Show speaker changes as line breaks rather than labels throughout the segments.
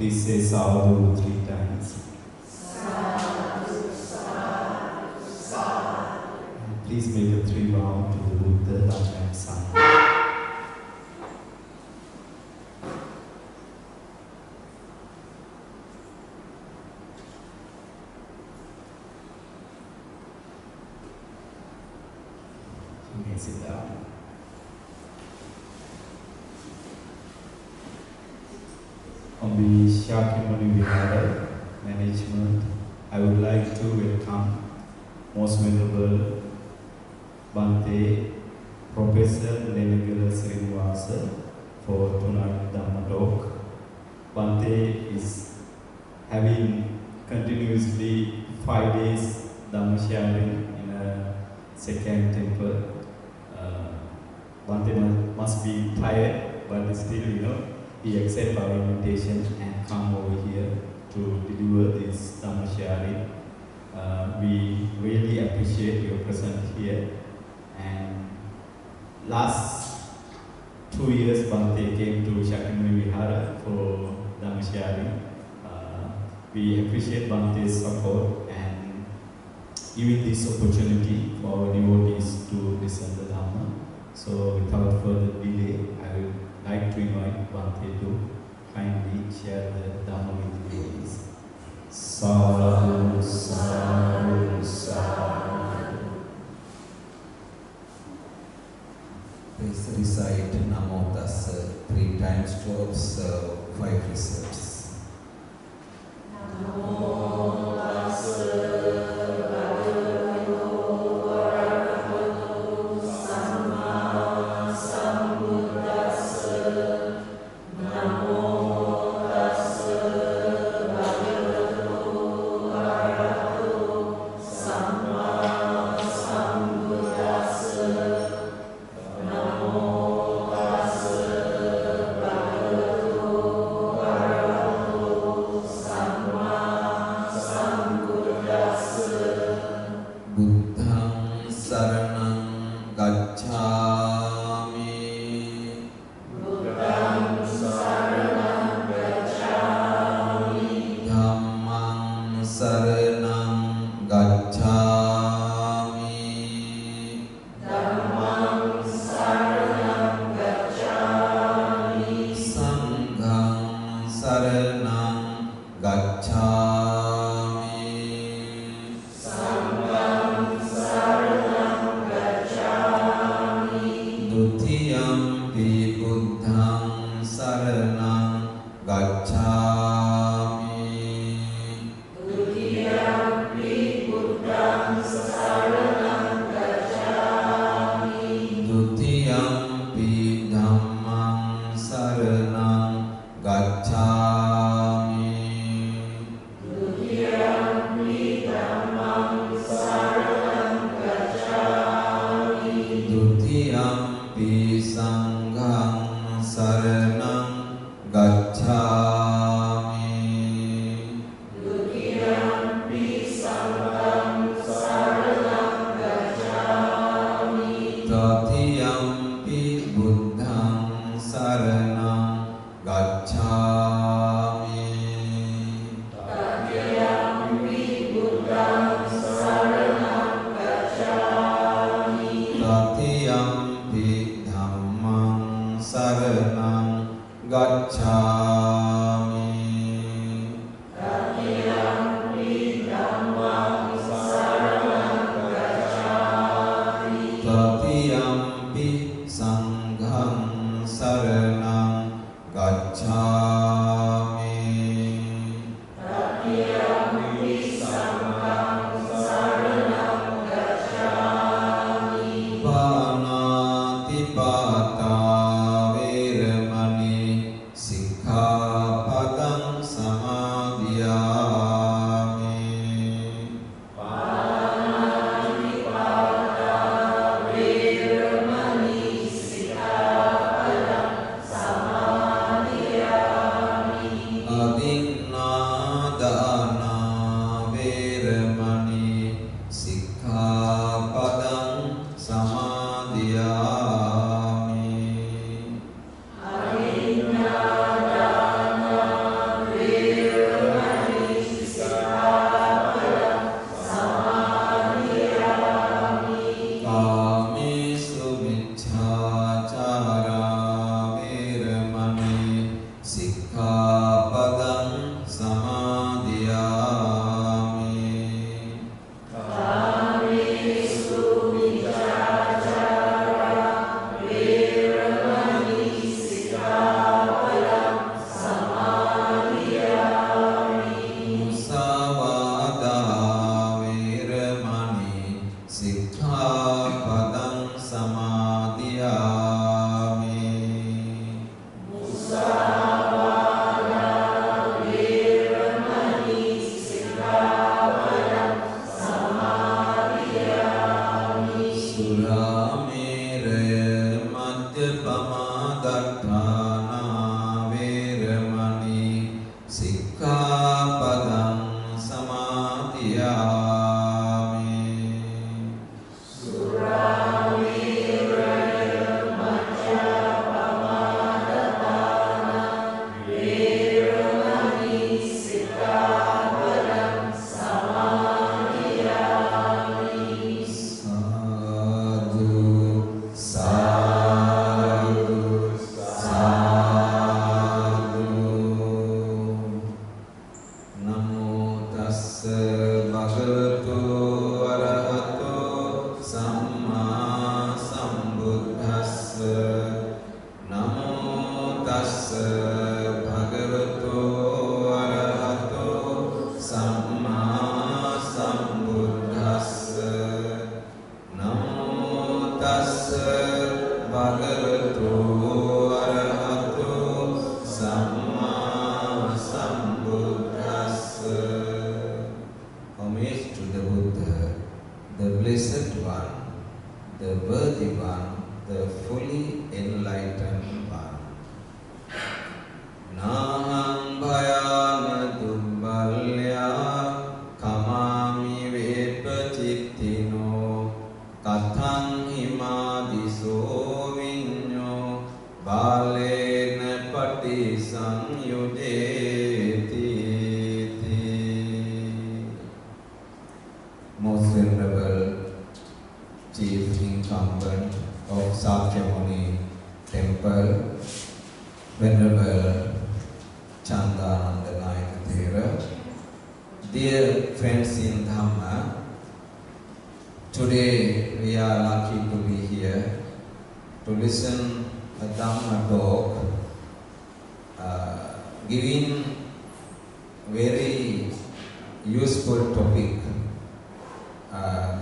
Please say sadhu 3 times.
Sadhu, sadhu, sadhu.
Please make a 3 bow to the Buddha, Dhamma and Sangha. You may sit down. On the Shakyamuni Vihara management, I would like to welcome Most Venerable Bhante Prof.siriniwasa for tonight's Dhamma talk. Bhante is having continuously 5 days Dhamma sharing in a second temple. Bhante must be tired, but still, he accepted our invitation and come over here to deliver this Dhamma sharing. We really appreciate your presence here. And last 2 years, Bhante came to Shakyamuni Vihara for Dhamma sharing. We appreciate Bhante's support and giving this opportunity for our devotees to listen to Dhamma. So without further delay, I would like to invite Bhante to kindly share the Dhamma with the devotees. Sadhu, sadhu, sadhu.
Please recite Namo Tassa 3 times to observe 5 precepts.
Namo Tassa Bhagavato Arahato Samma Sambuddhassa. Namo Tassa Bhagavato Arahato Samma Sambuddhassa. Namo Tassa Bhagavato Arahato Samma Sambuddhassa.
Buddhang saranang gacchami.
Buddhang saranang gacchami.
Dhammang saranang gacchami.
Dhammang saranang gacchami.
Sanghang saranang gacchami.
Sanghang saranang gacchami.
Dutiyampi buddhang saranang gacchami.
Dutiyampi Buddhang saranang gacchami.
Dutiyampi dhammang saranang gacchami.
Dutiyampi dhammang saranang gacchami.
Dutiyampi sanghang saranang gacchami.
Dutiyampi sanghang saranang gacchami.
Tatiyampi buddhang saranang gacchami.
Tatiyampi Buddhang saranang gacchami.
Tatiyampi dhammang saranang gacchami.
Tatiyampi dhammang saranang gacchami.
Tatiyampi sanghang saranang gacchami.
Tatiyampi sanghang saranang gacchami.
Panatipata veramani sikkhapadang samadhiyami.
Panatipata veramani sikkhapadang
padang samadhiyami.
Musavada Veramani Sikkhapadam Samadhiyami.
Suramera madhyapama dattana veramani sikkhapadam samadhiyami.
Suramiraya Majjapamadatthana Veramani Sikkhapadam Samadhiyami.
Sadhu, sadhu, sadhu. Namo tassa bhagavato arahato samma sambuddhassa. Namo tassa bhagavato arahato samma sambuddhassa. Namo tassa bhagavato arahato samma sambuddhassa. Homage to the Buddha, the Blessed One, the Worthy One, the fully enlightened One. Naham bhayana dubbalya kamami vepacittino kathang himadiso vinyo balena patisanyudeti. Most Venerable Chief Incumbent of Sakyamuni Temple, Venerable Chandananda Nayaka Thera, dear friends in Dhamma, today we are lucky to be here to listen a Dhamma talk giving very useful topic.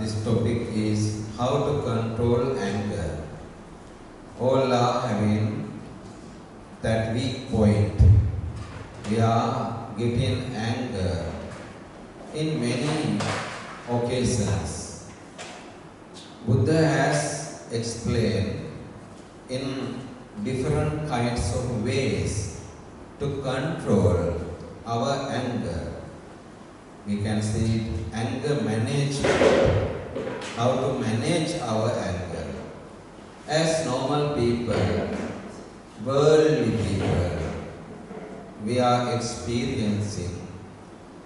This topic is how to control anger. All are having that weak point. We are getting anger in many occasions. Buddha has explained in different kinds of ways to control our anger. We can see anger management, how to manage our anger. As normal people, worldly people, we are experiencing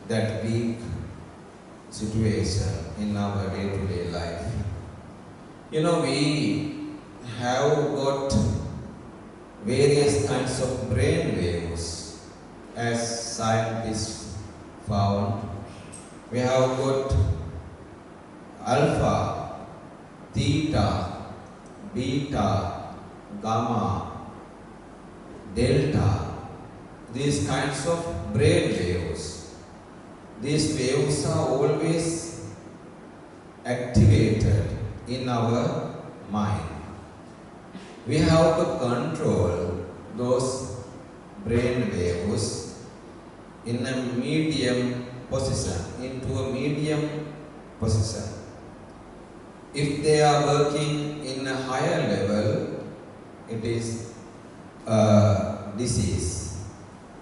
that weak situation in our day-to-day life. You know, we have got various kinds of brain waves, as scientists found. We have got alpha, theta, beta, gamma, delta, these kinds of brain waves. These waves are always activated in our mind. We have to control those brain waves in a medium position, into a medium position. If they are working in a higher level, it is a disease.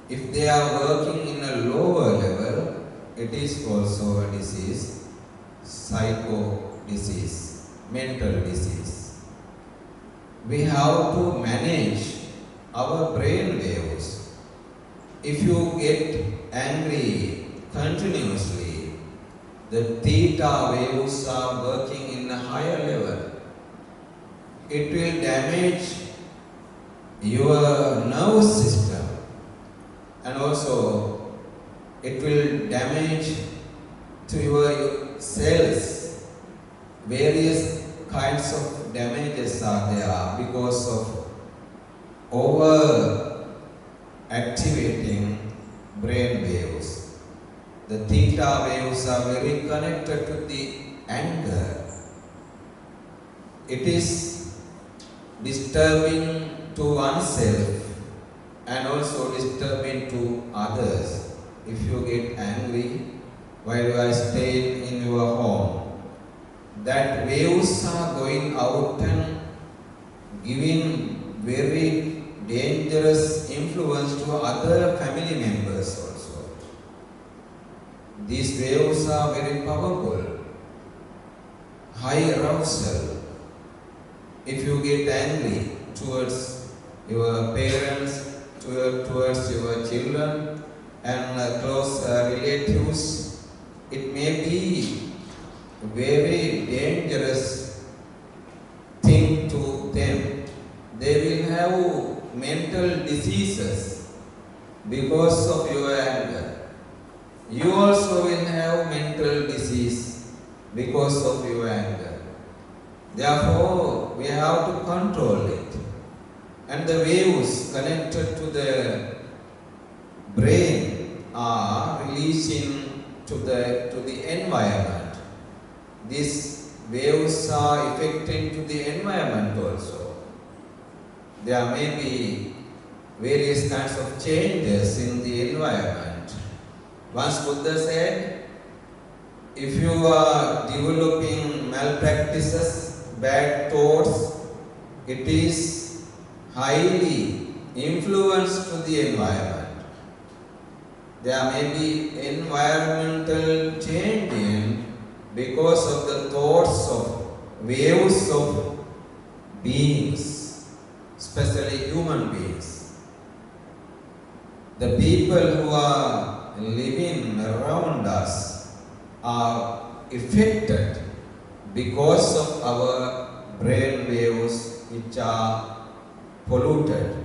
If they are working in a lower level, it is also a disease, psycho disease, mental disease. We have to manage our brain waves. If you get angry continuously, the theta waves are working in a higher level. It will damage your nervous system, and also it will damage to your cells. Various kinds of damages are there because of over activating brain waves. The theta waves are very connected to the anger. it is disturbing to oneself and also disturbing to others. If you get angry while you are staying in your home, that waves are going out and giving very dangerous influence to other family members also. These waves are very powerful, high arousal. If you get angry towards your parents, towards your children and close relatives, it may be a very dangerous thing to them. They will have mental diseases because of your anger. You also will have mental disease because of your anger. Therefore, we have to control it. And the waves connected to the brain are releasing to the environment. These waves are affecting to the environment also. There may be various kinds of changes in the environment. Once Buddha said, if you are developing malpractices, bad thoughts, it is highly influenced to the environment. There may be environmental changing because of the thoughts of waves of beings, especially human beings. The people who are living around us are affected because of our brain waves which are polluted,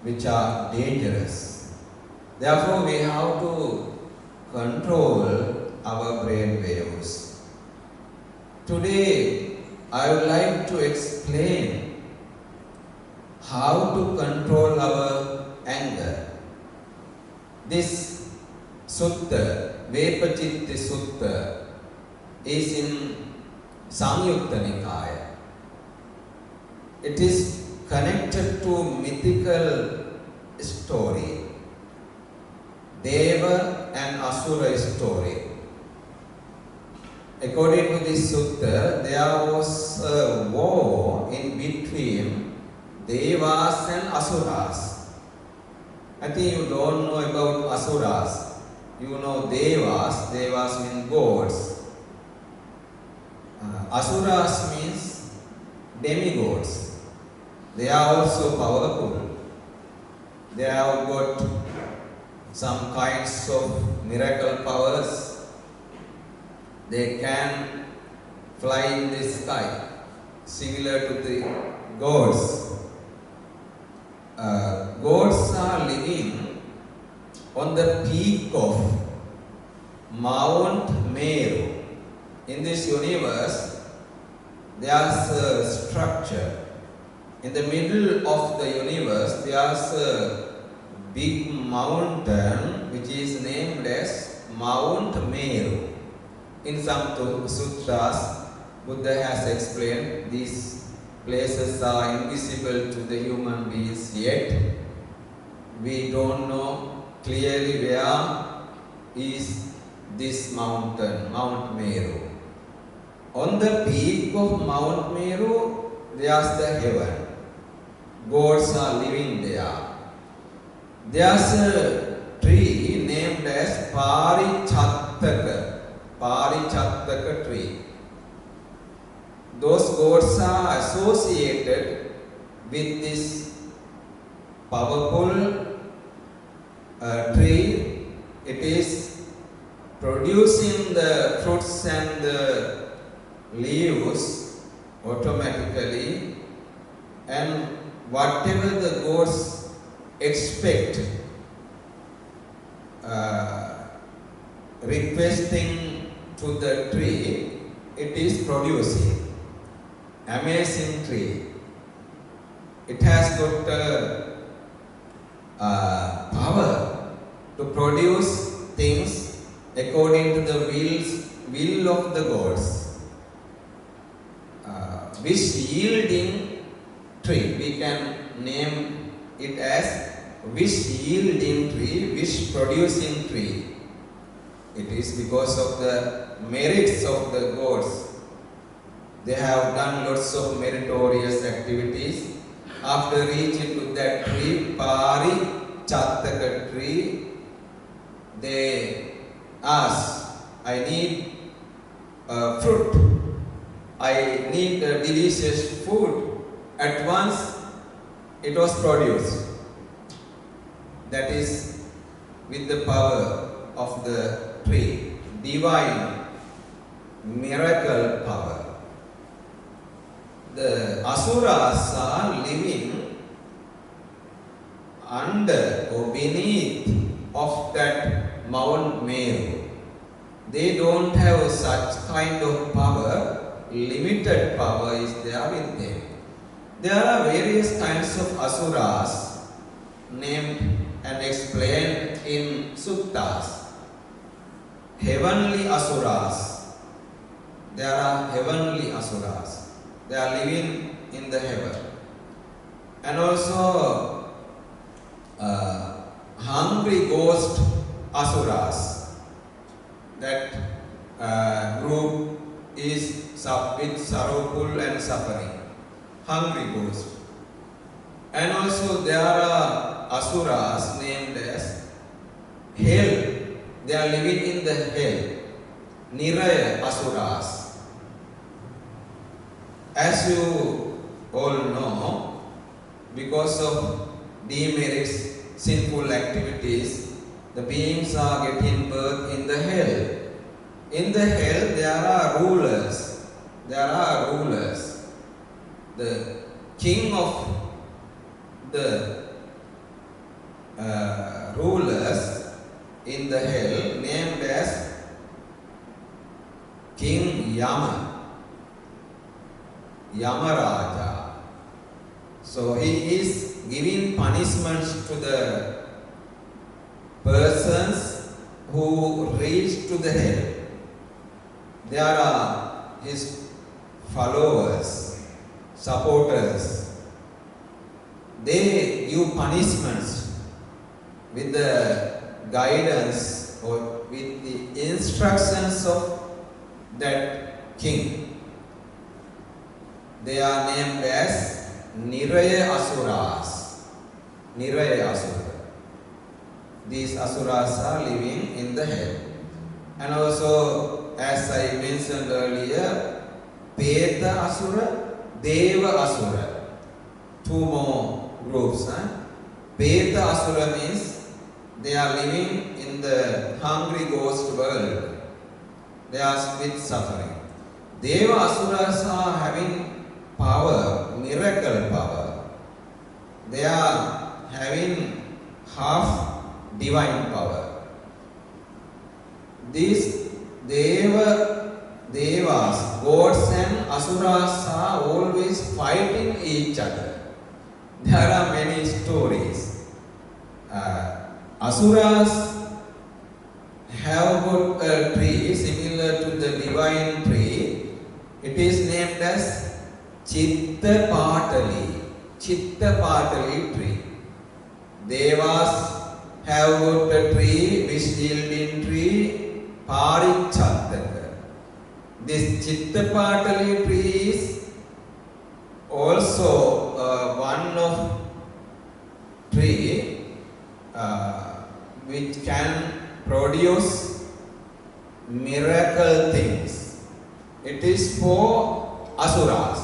which are dangerous. Therefore, we have to control our brain waves. Today, I would like to explain how to control our anger. This sutta, Vepachitti Sutta, is in Samyutta Nikaya. It is connected to mythical story, Deva and Asura story. According to this sutta, there was a war in between Devas and Asuras. I think you don't know about Asuras. You know Devas. Devas mean gods. Asuras means demigods. They are also powerful. They have got some kinds of miracle powers. They can fly in the sky, similar to the gods. Gods are living on the peak of Mount Meru. In this universe, there's a structure. In the middle of the universe, there's a big mountain which is named as Mount Meru. In some sutras, Buddha has explained these places are invisible to the human beings yet. We don't know clearly where is this mountain, Mount Meru. On the peak of Mount Meru, there's the heaven. Gods are living there. There's a tree named as Parichattaka tree. Those gods are associated with this powerful tree. It is producing the fruits and the leaves automatically, and whatever the gods expect, requesting to the tree, it is producing. Amazing tree. It has got power to produce things according to the will of the gods. wish yielding tree. We can name it as wish yielding tree, wish producing tree. It is because of the merits of the gods. They have done lots of meritorious activities. After reaching to that tree, Pari Chattaka tree, they ask, I need fruit. I need delicious food. At once, it was produced. That is with the power of the tree, divine miracle power. The asuras are living under or beneath of that Mount Meru. They don't have such kind of power, limited power is there with them. There are various kinds of asuras named and explained in suttas. Heavenly asuras. There are heavenly asuras. They are living in the heaven. And also hungry ghost asuras. That group is with sorrowful and suffering. Hungry ghost. And also there are asuras named as hell. They are living in the hell. Niraya asuras. As you all know, because of demerits, sinful activities, the beings are getting birth in the hell. In the hell there are rulers. There are rulers. The king of the rulers in the hell named as King Yama. Yamaraja. So he is giving punishments to the persons who reach to the hell. There are his followers, supporters. They give punishments with the guidance or with the instructions of that king. They are named as Niraya Asuras. Niraya Asura. These Asuras are living in the hell. And also, as I mentioned earlier, Peta Asura, Deva Asura. Two more groups. Peta Asura means they are living in the hungry ghost world. They are with suffering. Deva Asuras are having power, miracle power. They are having half divine power. These devas, gods and asuras are always fighting each other. There are many stories. Asuras have got a tree similar to the divine tree. It is named as Chitta Patali tree. Devas have got a tree, wish yielding tree, Parichattaka. This Chitta Patali tree is also one of tree which can produce miracle things. It is for asuras.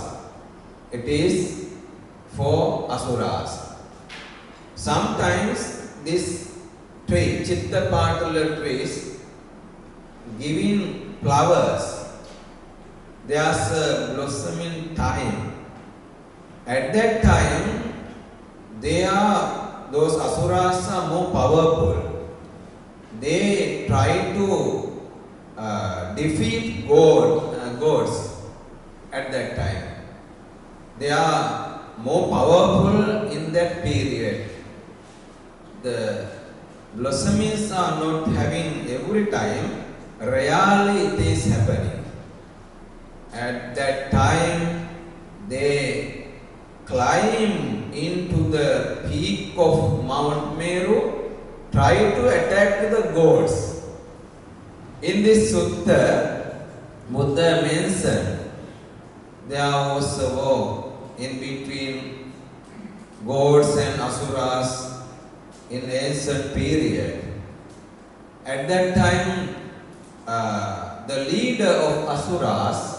It is for asuras. Sometimes this tree, Chitta Patala trees, giving flowers. There's a blossoming time. At that time, those asuras are more powerful. They try to defeat gods at that time. They are more powerful in that period. The blossomings are not having every time. Rarely it is happening. At that time, they climb into the peak of Mount Meru, try to attack the gods. In this sutta, Buddha mentioned there was a war in between gods and asuras in ancient period. At that time, the leader of asuras,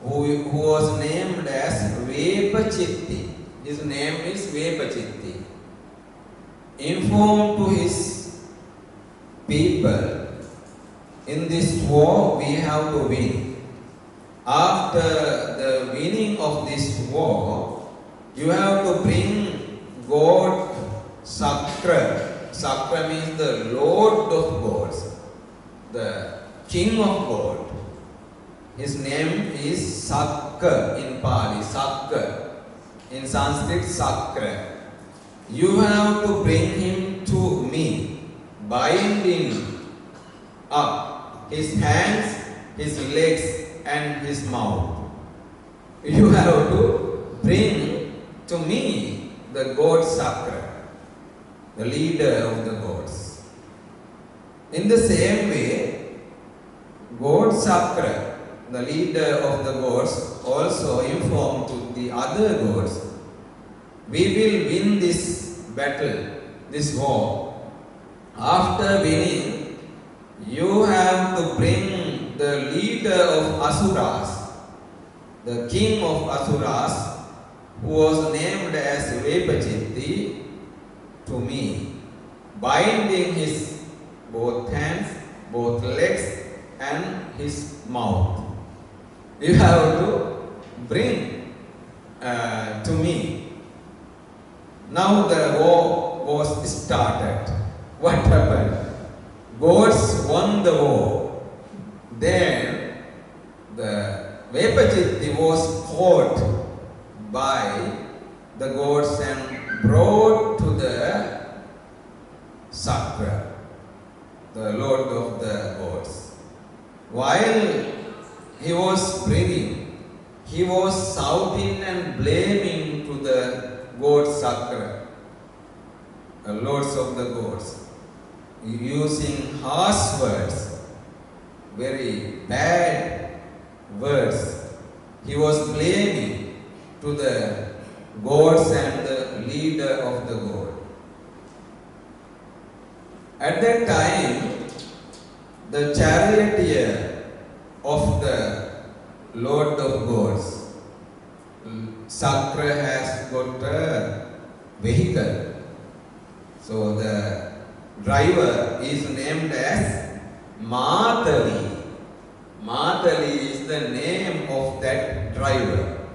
who was named as Vepachitti, his name is Vepachitti, informed to his people, in this war we have to win. After the winning of this war, you have to bring God Sakra. Sakra means the Lord of gods, the King of God. His name is Sakka in Pali, Sakka. In Sanskrit, Sakra. You have to bring him to me, binding up his hands, his legs and his mouth. You have to bring to me the god Sakra, the leader of the gods. In the same way, God Sakra, the leader of the gods, also informed to the other gods, we will win this battle, this war. After winning, you have to bring the leader of Asuras, the king of Asuras, who was named as Vepachitti, to me, binding his both hands, both legs and his mouth. You have to bring to me. Now the war was started. What happened? Gods won the war. Then the Vepachitti was caught by the gods and brought to the Sakra, the Lord of the gods. While he was bringing, he was shouting and blaming to the god Sakra, the lords of the gods, using harsh words, very bad words. He was blaming to the gods and the leader of the god. At that time, the charioteer of the Lord of gods, Sakra, has got a vehicle. So the driver is named as Matali. Matali is the name of that driver.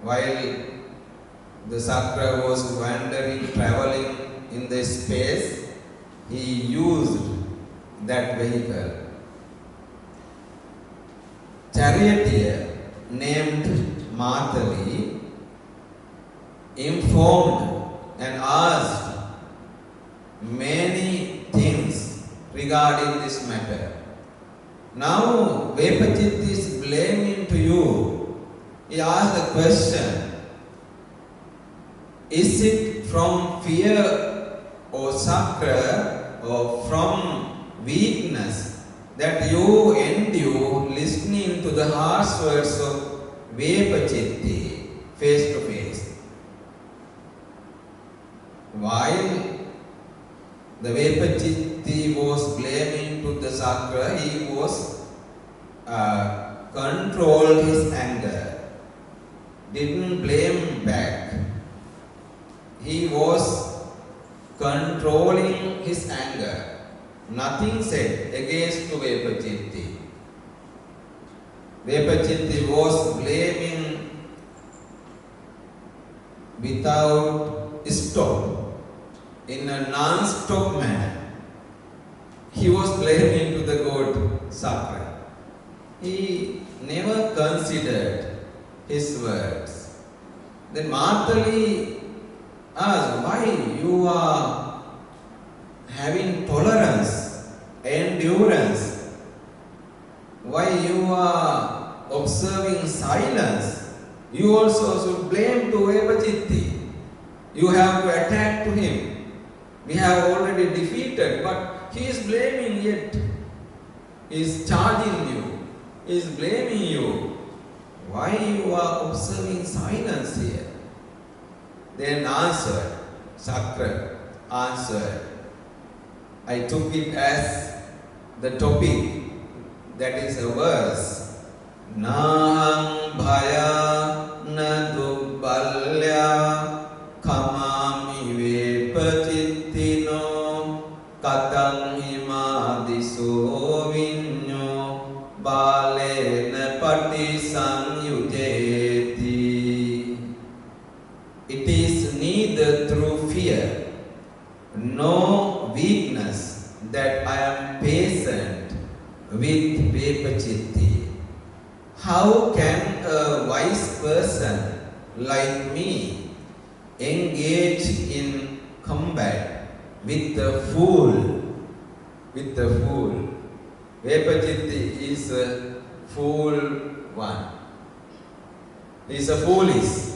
While the Sakra was wandering, traveling in the space, he used that vehicle. Charioteer named Matali informed and asked many things regarding this matter. Now Vepachitti is blaming to you. He asked the question, is it from fear or Sakra or from weakness that you endure listening to the harsh words of Vepachitti face to face? While the Vepachitti was blaming to the Sakra, he was controlled his anger, didn't blame back. He was controlling his anger. Nothing said against to Vepachitti. Vepachitti was blaming without stop, in a non-stop manner. He was blaming to the god Sakra. He never considered his words. Then Matali asked, why you are having tolerance, endurance? Why you are observing silence, you also should blame to Evachitti. You have to attack to him. We have already defeated, but he is blaming yet. He is charging you. He is blaming you. Why you are observing silence here? Then answered, Sakra answered. I took it as the topic, that is a verse. Nahang bhaya na dubbalya kamami vepachittino katang himadiso vinyo balena patisanyujeti. It is neither through fear nor weakness that I am patient with Vepachitti. How can a wise person like me engage in combat with the fool? With the fool. Vepachitti is a fool one. He is a foolish.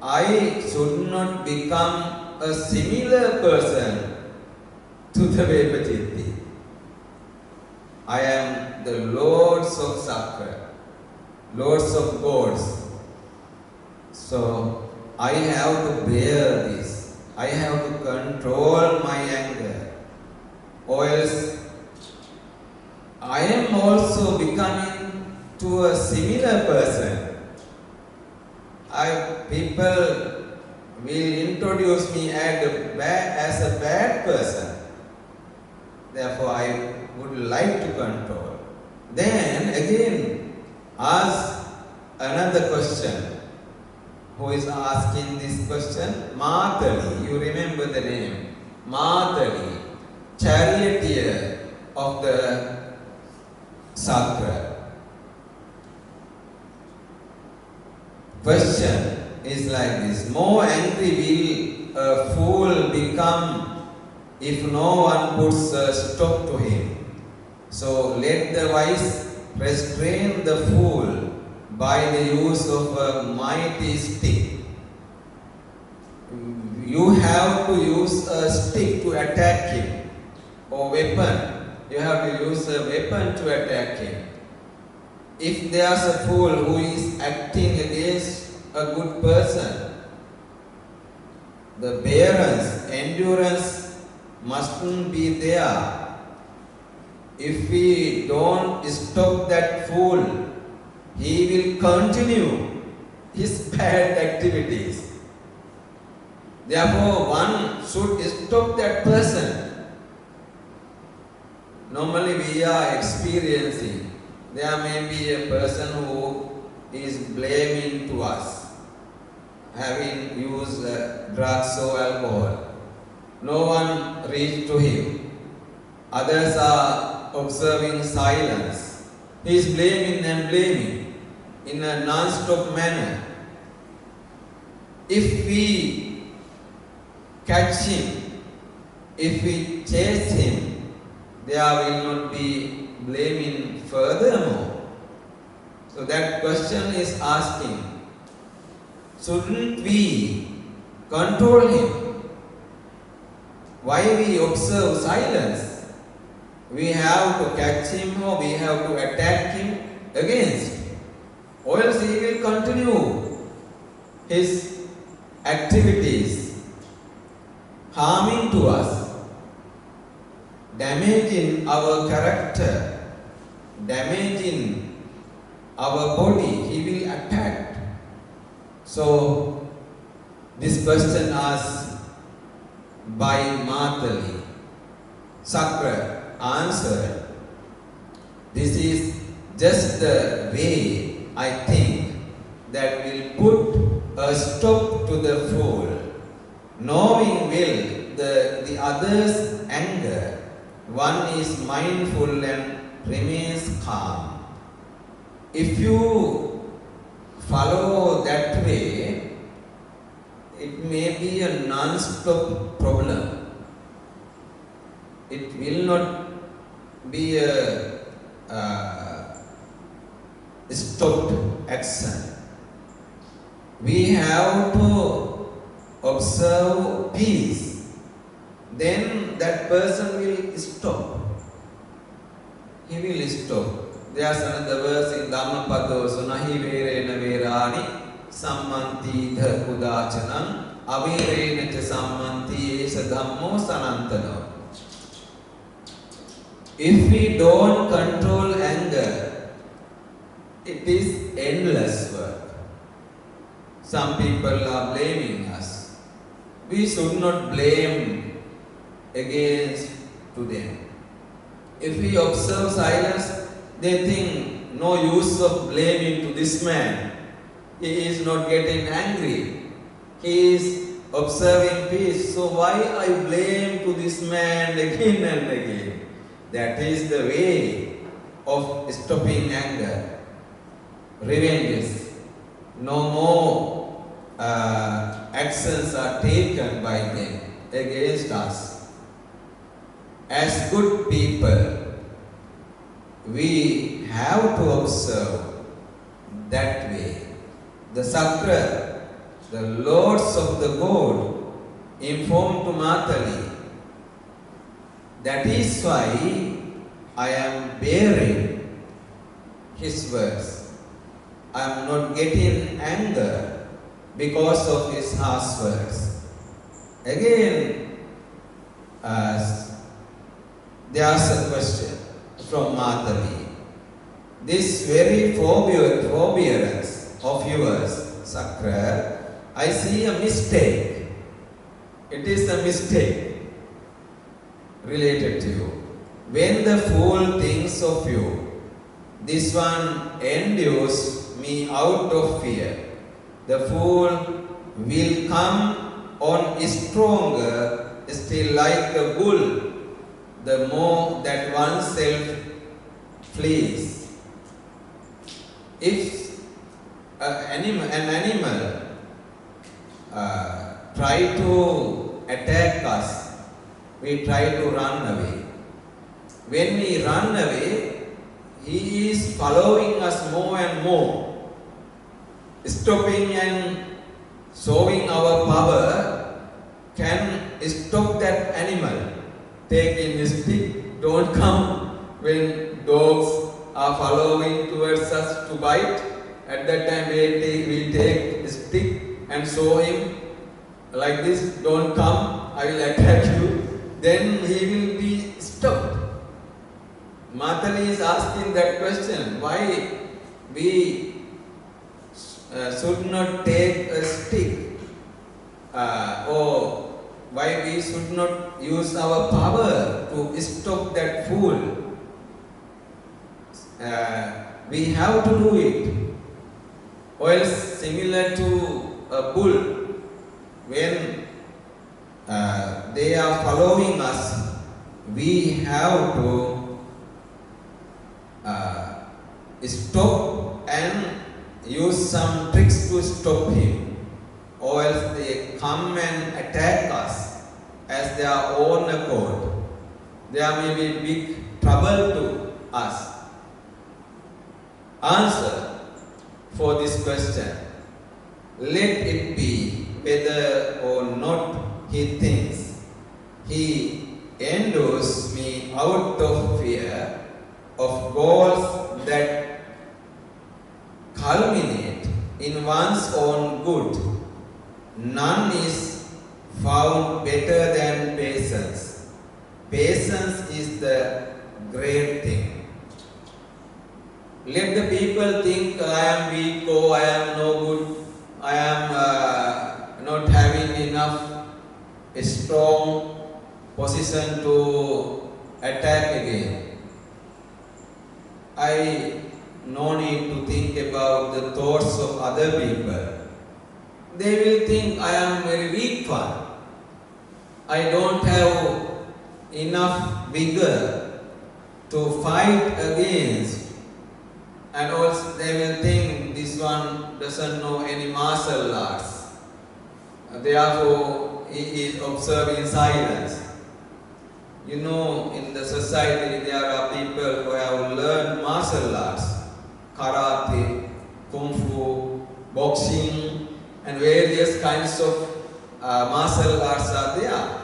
I should not become a similar person to the Vepachitti. I am the Lords of Sakra, Lords of gods. So I have to bear this. I have to control my anger. Or else I am also becoming to a similar person. People will introduce me as a bad person. Therefore, I would like to control. Then again, ask another question. Who is asking this question? Matali. You remember the name? Matali, charioteer of the Sakra. Question is like this. More angry will a fool become if no one puts a stop to him. So let the wise restrain the fool by the use of a mighty stick. You have to use a stick to attack him, or weapon. You have to use a weapon to attack him. If there's a fool who is acting against a good person, the endurance mustn't be there. If we don't stop that fool, he will continue his bad activities. Therefore, one should stop that person. Normally we are experiencing, there may be a person who is blaming to us, having used drugs or alcohol. No one reached to him. Others are observing silence. He is blaming and blaming in a non-stop manner. If we catch him, if we chase him, there will not be blaming furthermore. So that question is asking, shouldn't we control him? Why we observe silence? We have to catch him or we have to attack him against, or else he will continue his activities, harming to us, damaging our character, damaging our body. He will attack. So this question asked by Matali. Sakra answered, this is just the way I think that will put a stop to the fool, knowing well the other's anger. One is mindful and remains calm. If you follow that way, it may be a non-stop problem. It will not be a stopped action. We have to observe peace. Then that person will stop. He will stop. There's another verse in Dhammapada, Sunahi Verena Verani, Sammanti Dharkudachanam, Averena Sammanti Esa Dhammo Sanantano. If we don't control anger, it is endless work. Some people are blaming us. We should not blame against to them. If we observe silence, they think no use of blaming to this man. He is not getting angry. He is observing peace. So why I blame to this man again and again? That is the way of stopping anger. Revenges. No more actions are taken by them against us. As good people, we have to observe that way. The Sakra, the lords of the god, informed to Matali, that is why I am bearing his words. I am not getting anger because of his harsh words. Again, there's a question from Madhavi. This very forbearance of yours, Sakra, I see a mistake. It is a mistake related to you. When the fool thinks of you, this one endures me out of fear. The fool will come on stronger, still like a bull, the more that oneself flees. If an animal try to attack us, we try to run away. When we run away, he is following us more and more, stopping and showing our power can stop that animal. Taking a stick, don't come when dogs are following towards us to bite. At that time we take a stick and show him like this, don't come, I will attack you. Then he will be stopped. Matali is asking that question, why we should not take a stick or why we should not use our power to stop that fool. We have to do it. Or else similar to a bull, when they are following us, we have to stop and use some tricks to stop him, or else they come and attack us as their own accord. There may be big trouble to us. Answer for this question: let it be whether or not he thinks. He endures me out of fear of goals that culminate in one's own good. None is found better than patience. Patience is the great thing. Let the people think I am weak, or I am no good, I am not having enough strong position to attack again. I no need to think about the thoughts of other people. They will think I am very weak one. I don't have enough vigor to fight against. And also they will think this one doesn't know any martial arts. Therefore, he is observing silence. In the society there are people who have learned martial arts. karate, kung fu, boxing, and various kinds of martial arts are there.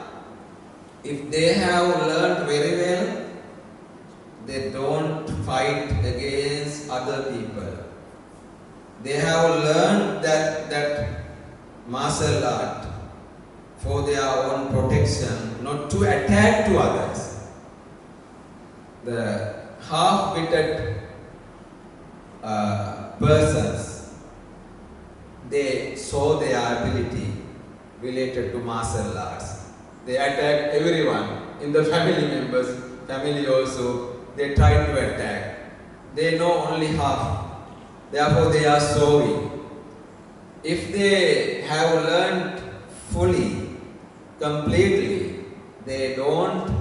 If they have learned very well, they don't fight against other people. They have learned that martial art for their own protection, not to attack to others. The half-witted persons, they saw their ability related to martial arts. They attack everyone in the family members, family also. They try to attack. They know only half. Therefore, they are sorry. If they have learned fully, completely, they don't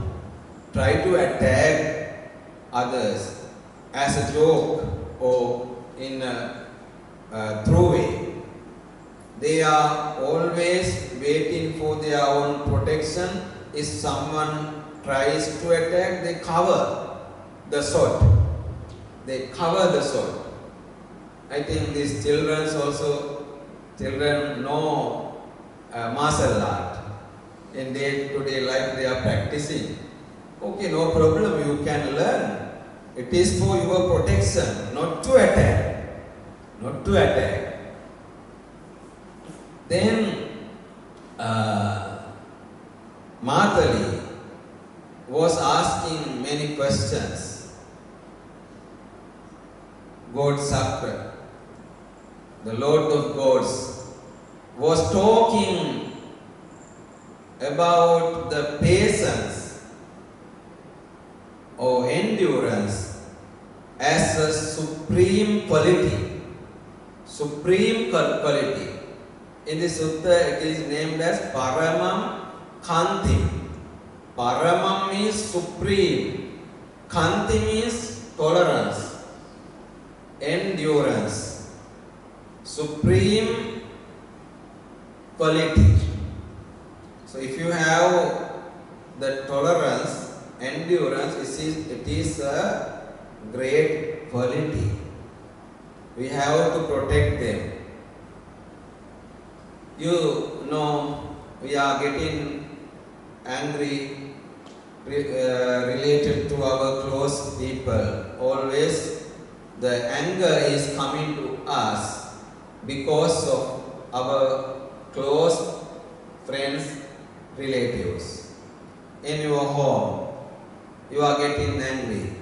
try to attack others as a joke or in a through way. They are always waiting for their own protection. If someone tries to attack, they cover the sword. They cover the sword. I think these children know martial art. In day-to-day life they are practicing. Okay, no problem, you can learn. It is for your protection, not to attack. Not to attack. Then Matali was asking many questions. God Sakra, the Lord of Gods, was talking about the patience or endurance as a supreme quality. Supreme quality. In the sutta it is named as Paramam Kanti. Paramam means supreme. Kanti means tolerance, endurance, supreme quality. So if you have the tolerance, endurance, it is a great quality. We have to protect them. You know, we are getting angry related to our close people. Always the anger is coming to us because of our close friends, relatives. In your home, you are getting angry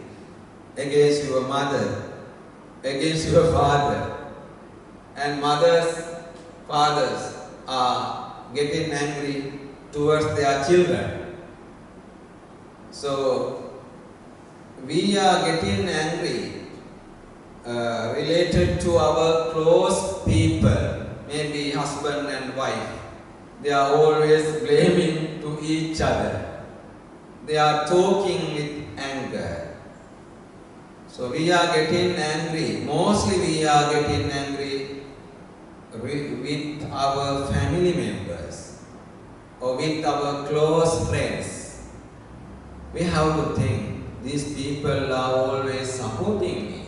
against your mother, against your father, and mothers, fathers are getting angry towards their children. So we are getting angry related to our close people, maybe husband and wife. They are always blaming to each other. They are talking with anger. So we are getting angry. Mostly we are getting angry with our family members or with our close friends. We have to think, these people are always supporting me.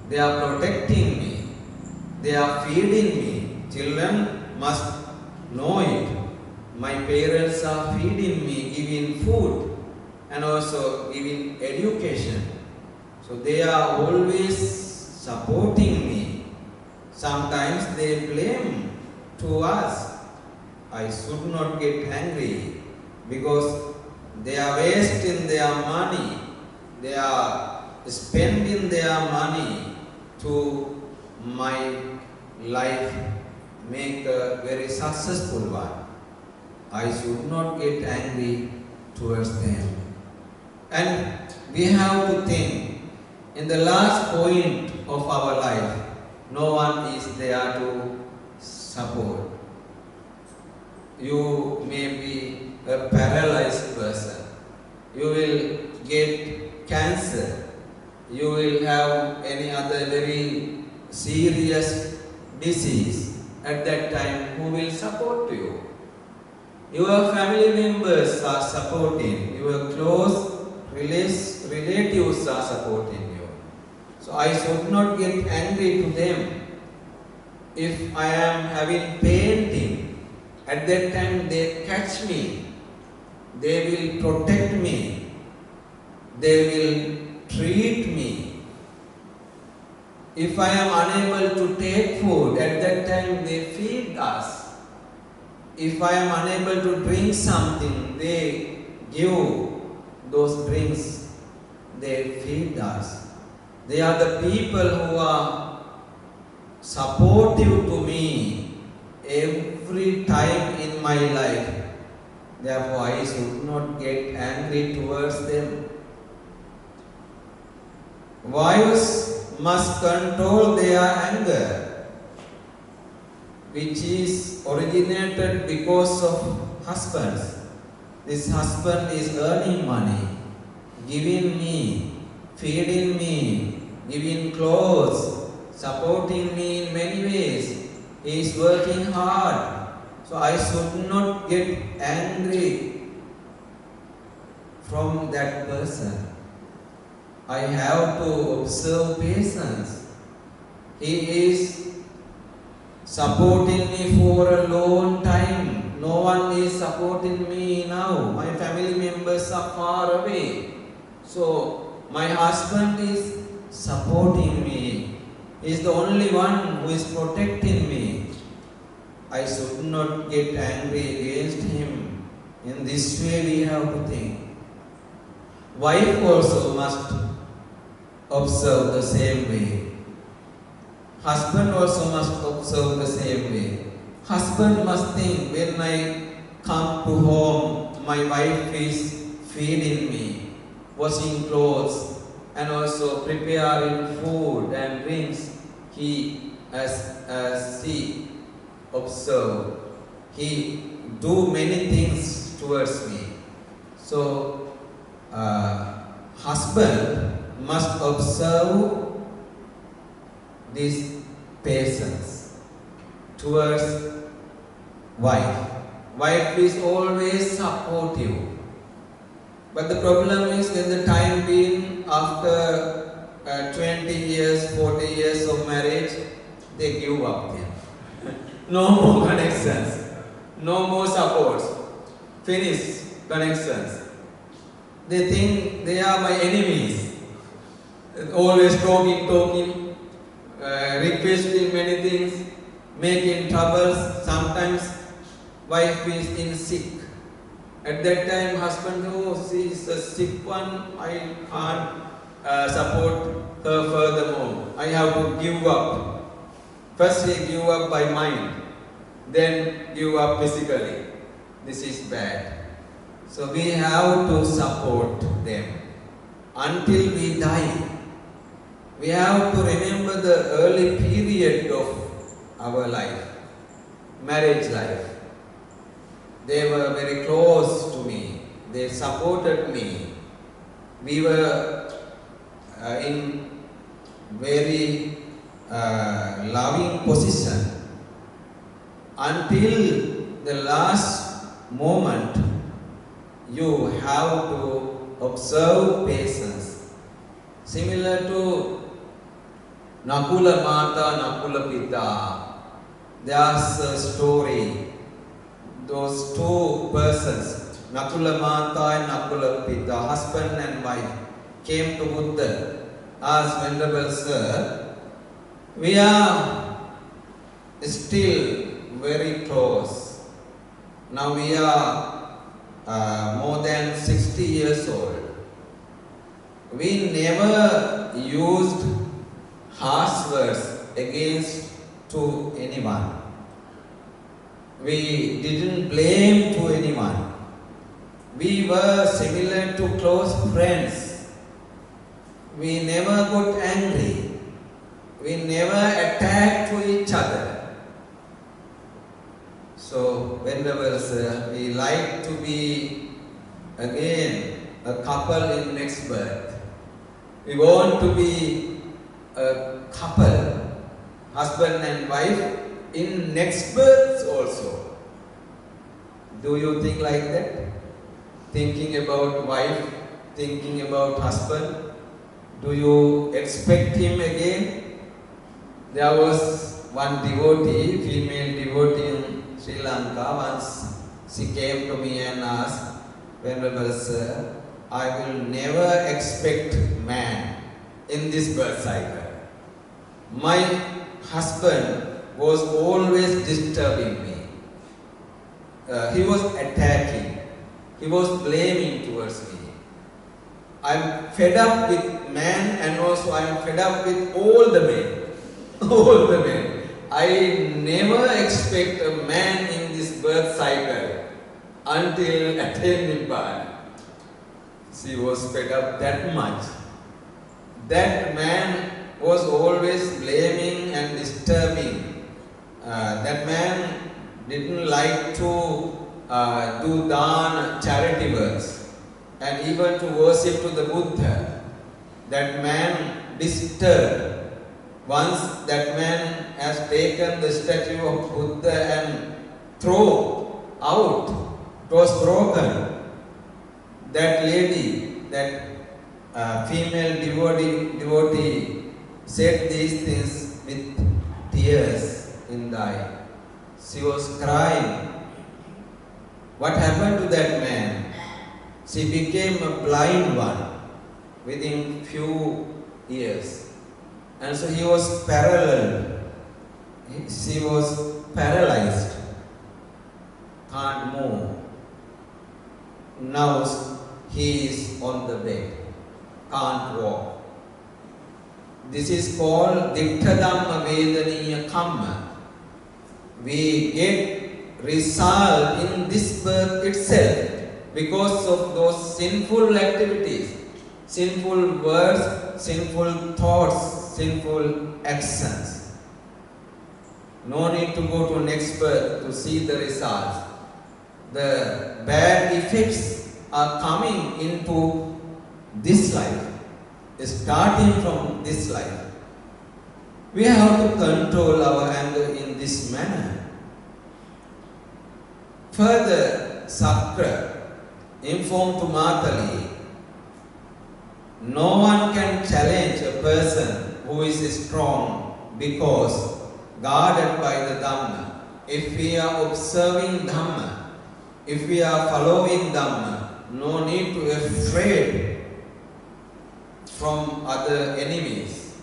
They are protecting me. They are feeding me. Children must know it. My parents are feeding me, giving food and also giving education. So they are always supporting me. Sometimes they blame to us. I should not get angry because they are wasting their money. They are spending their money to my life make a very successful one. I should not get angry towards them. And we have to think, in the last point of our life, no one is there to support. You may be a paralyzed person. You will get cancer. You will have any other very serious disease. At that time, who will support you? Your family members are supporting. Your close relatives are supporting you. So I should not get angry to them. If I am having painting, at that time they catch me, they will protect me, they will treat me. If I am unable to take food, at that time they feed us. If I am unable to drink something, they give those drinks, they feed us. They are the people who are supportive to me every time in my life. Therefore, I should not get angry towards them. Wives must control their anger, which is originated because of husbands. This husband is earning money, giving me, feeding me, giving clothes, supporting me in many ways. He is working hard. So I should not get angry from that person. I have to observe patience. He is supporting me for a long time. No one is supporting me now. My family members are far away. So my husband is supporting me. He is the only one who is protecting me. I should not get angry against him. In this way we have to think. Wife also must observe the same way. Husband also must observe the same way. Husband must think, when I come to home, my wife is feeding me, washing clothes, and also preparing food and drinks. He, as she observe, he do many things towards me. So, husband must observe this patience towards wife. Wife is always supportive. But the problem is, when the time being after 20 years, 40 years of marriage, they give up them. No more connections, no more supports, finish connections. They think they are my enemies. Always talking, requesting many things, making troubles. Sometimes wife is in sick. At that time, husband, oh, she is a sick one, I can't support her furthermore. I have to give up. First he give up by mind, then give up physically. This is bad. So we have to support them until we die. We have to remember the early period of our life, marriage life. They were very close to me. They supported me. We were in very loving position until the last moment. You have to observe patience. Similar to Nakula Mata, Nakula Pita, there's a story. Those two persons, Nakula Mata and Nakula Pita, husband and wife, came to Buddha, asked, Venerable Sir, we are still very close. Now we are more than 60 years old. We never used harsh words against to anyone. We didn't blame to anyone. We were similar to close friends. We never got angry. We never attacked to each other. So, Venerable Sir, we like to be again a couple in next birth. We want to be a couple, husband and wife, in next birth also. Do you think like that? Thinking about wife, thinking about husband? Do you expect him again? There was one devotee, female devotee in Sri Lanka. Once she came to me and asked, Venerable Sir, I will never expect man in this birth cycle. My husband was always disturbing me. He was attacking. He was blaming towards me. I'm fed up with man and also I'm fed up with all the men. All the men. I never expect a man in this birth cycle until attain Nibbana. She was fed up that much. That man was always blaming and disturbing. That man didn't like to do dana, charity works, and even to worship to the Buddha. That man disturbed. Once that man has taken the statue of Buddha and thrown out, it was broken. That lady, that female devotee said these things with tears in the eye. She was crying. What happened to that man? She became a blind one within few years. And so he was paralleled. She was paralyzed. Can't move. Now he is on the bed. Can't walk. This is called Dittha Dhamma Vedaniya Kamma. We get result in this birth itself because of those sinful activities, sinful words, sinful thoughts, sinful actions. No need to go to next birth to see the results. The bad effects are coming into this life, starting from this life. We have to control our anger in this manner. Further, Sakra informed to Matali, no one can challenge a person who is strong because guarded by the Dhamma. If we are observing Dhamma, if we are following Dhamma, no need to be afraid from other enemies.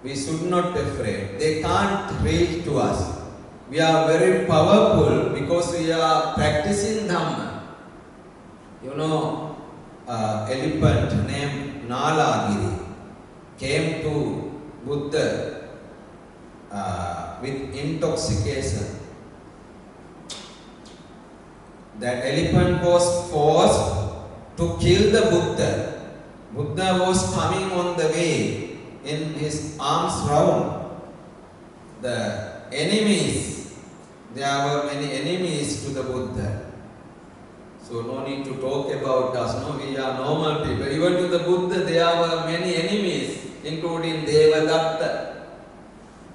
We should not be afraid. They can't reach to us. We are very powerful because we are practicing Dhamma. You know, elephant named Nalagiri came to Buddha with intoxication. That elephant was forced to kill the Buddha. Buddha was coming on the way in his arms round. The enemies, there were many enemies to the Buddha. So no need to talk about us, no, we are normal people. Even to the Buddha there were many enemies, including Devadatta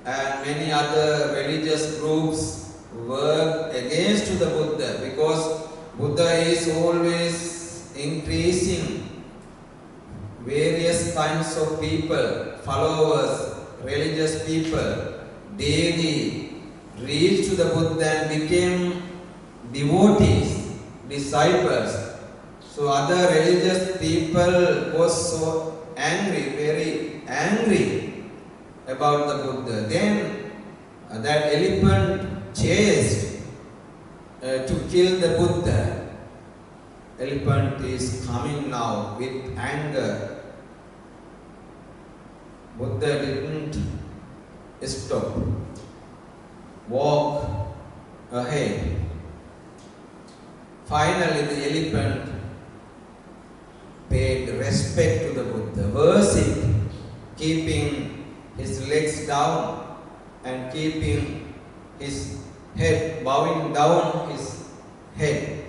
and many other religious groups work against to the Buddha because Buddha is always increasing various kinds of people, followers, religious people, daily reached to the Buddha and became devotees, disciples. So other religious people was so angry, very angry about the Buddha. Then that elephant chased to kill the Buddha. Elephant is coming now with anger. Buddha didn't stop. Walk ahead. Finally the elephant paid respect to the Buddha, worship, keeping his legs down and keeping his head, bowing down his head,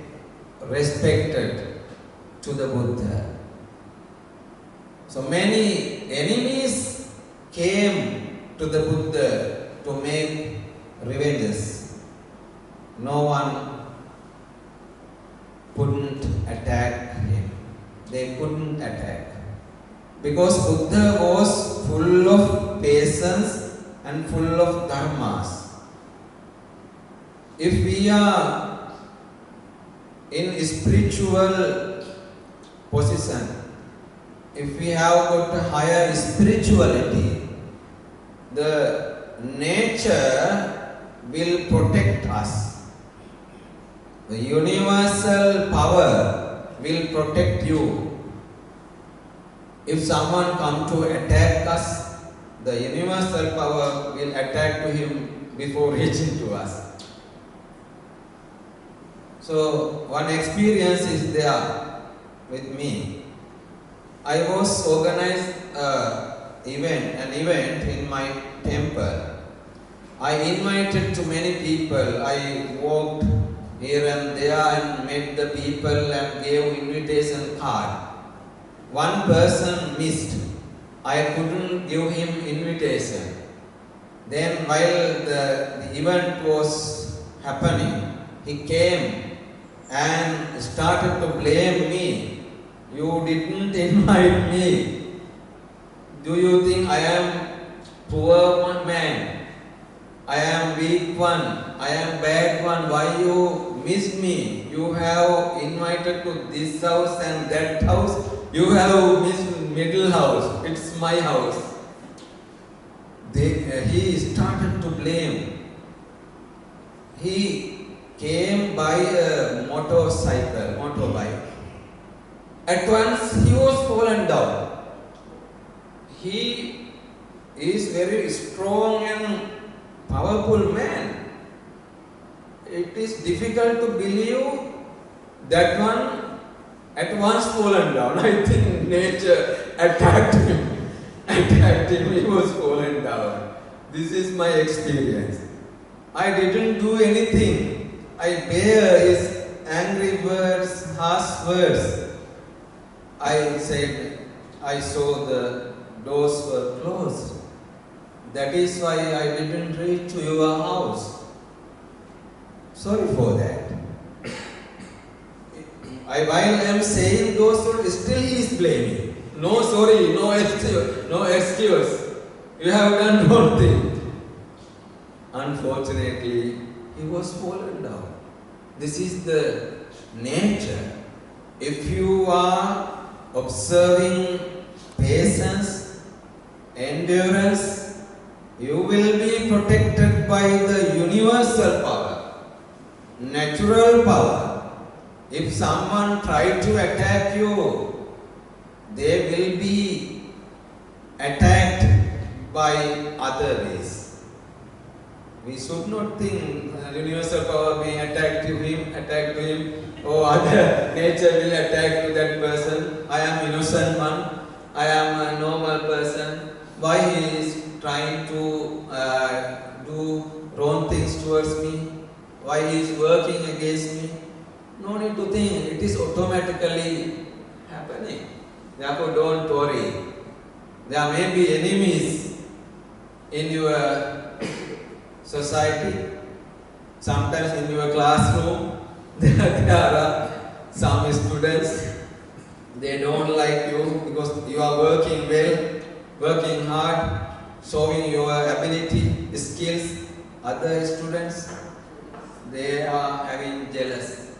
respected to the Buddha. So many enemies came to the Buddha to make revenges. No one couldn't attack him. They couldn't attack. Because Buddha was full of patience and full of dharmas. If we are in spiritual position, if we have got a higher spirituality, the nature will protect us. The universal power will protect you. If someone comes to attack us, the universal power will attack to him before reaching to us. So one experience is there with me. I was organized an event in my temple. I invited too many people. I walked here and there and met the people and gave invitation card. One person missed. I couldn't give him invitation. Then while the event was happening, he came and started to blame me. You didn't invite me. Do you think I am poor man? I am weak one. I am bad one. Why you miss me? You have invited to this house and that house. You have missed middle house. It's my house. He started to blame. He came by a motorbike. At once he was fallen down. He is very strong and powerful man. It is difficult to believe that one at once fallen down. I think nature attacked him. He was fallen down. This is my experience. I didn't do anything. I bear his angry words, harsh words. I said, I saw the doors were closed. That is why I didn't reach to your house. Sorry for that. While I am saying those words, still he is blaming. No sorry, no excuse. You have done wrong thing. Unfortunately, he was fallen down. This is the nature. If you are observing patience, endurance, you will be protected by the universal power, natural power. If someone tries to attack you, they will be attacked by other ways. We should not think universal power may attack to him, or other nature will attack to that person. I am innocent one, I am a normal person. Why he is trying to do wrong things towards me? Why he is working against me? No need to think, it is automatically happening. Therefore don't worry. There may be enemies in your society. Sometimes in your classroom, there are some students, they don't like you because you are working well, working hard, showing your ability, skills. Other students, they are having jealous.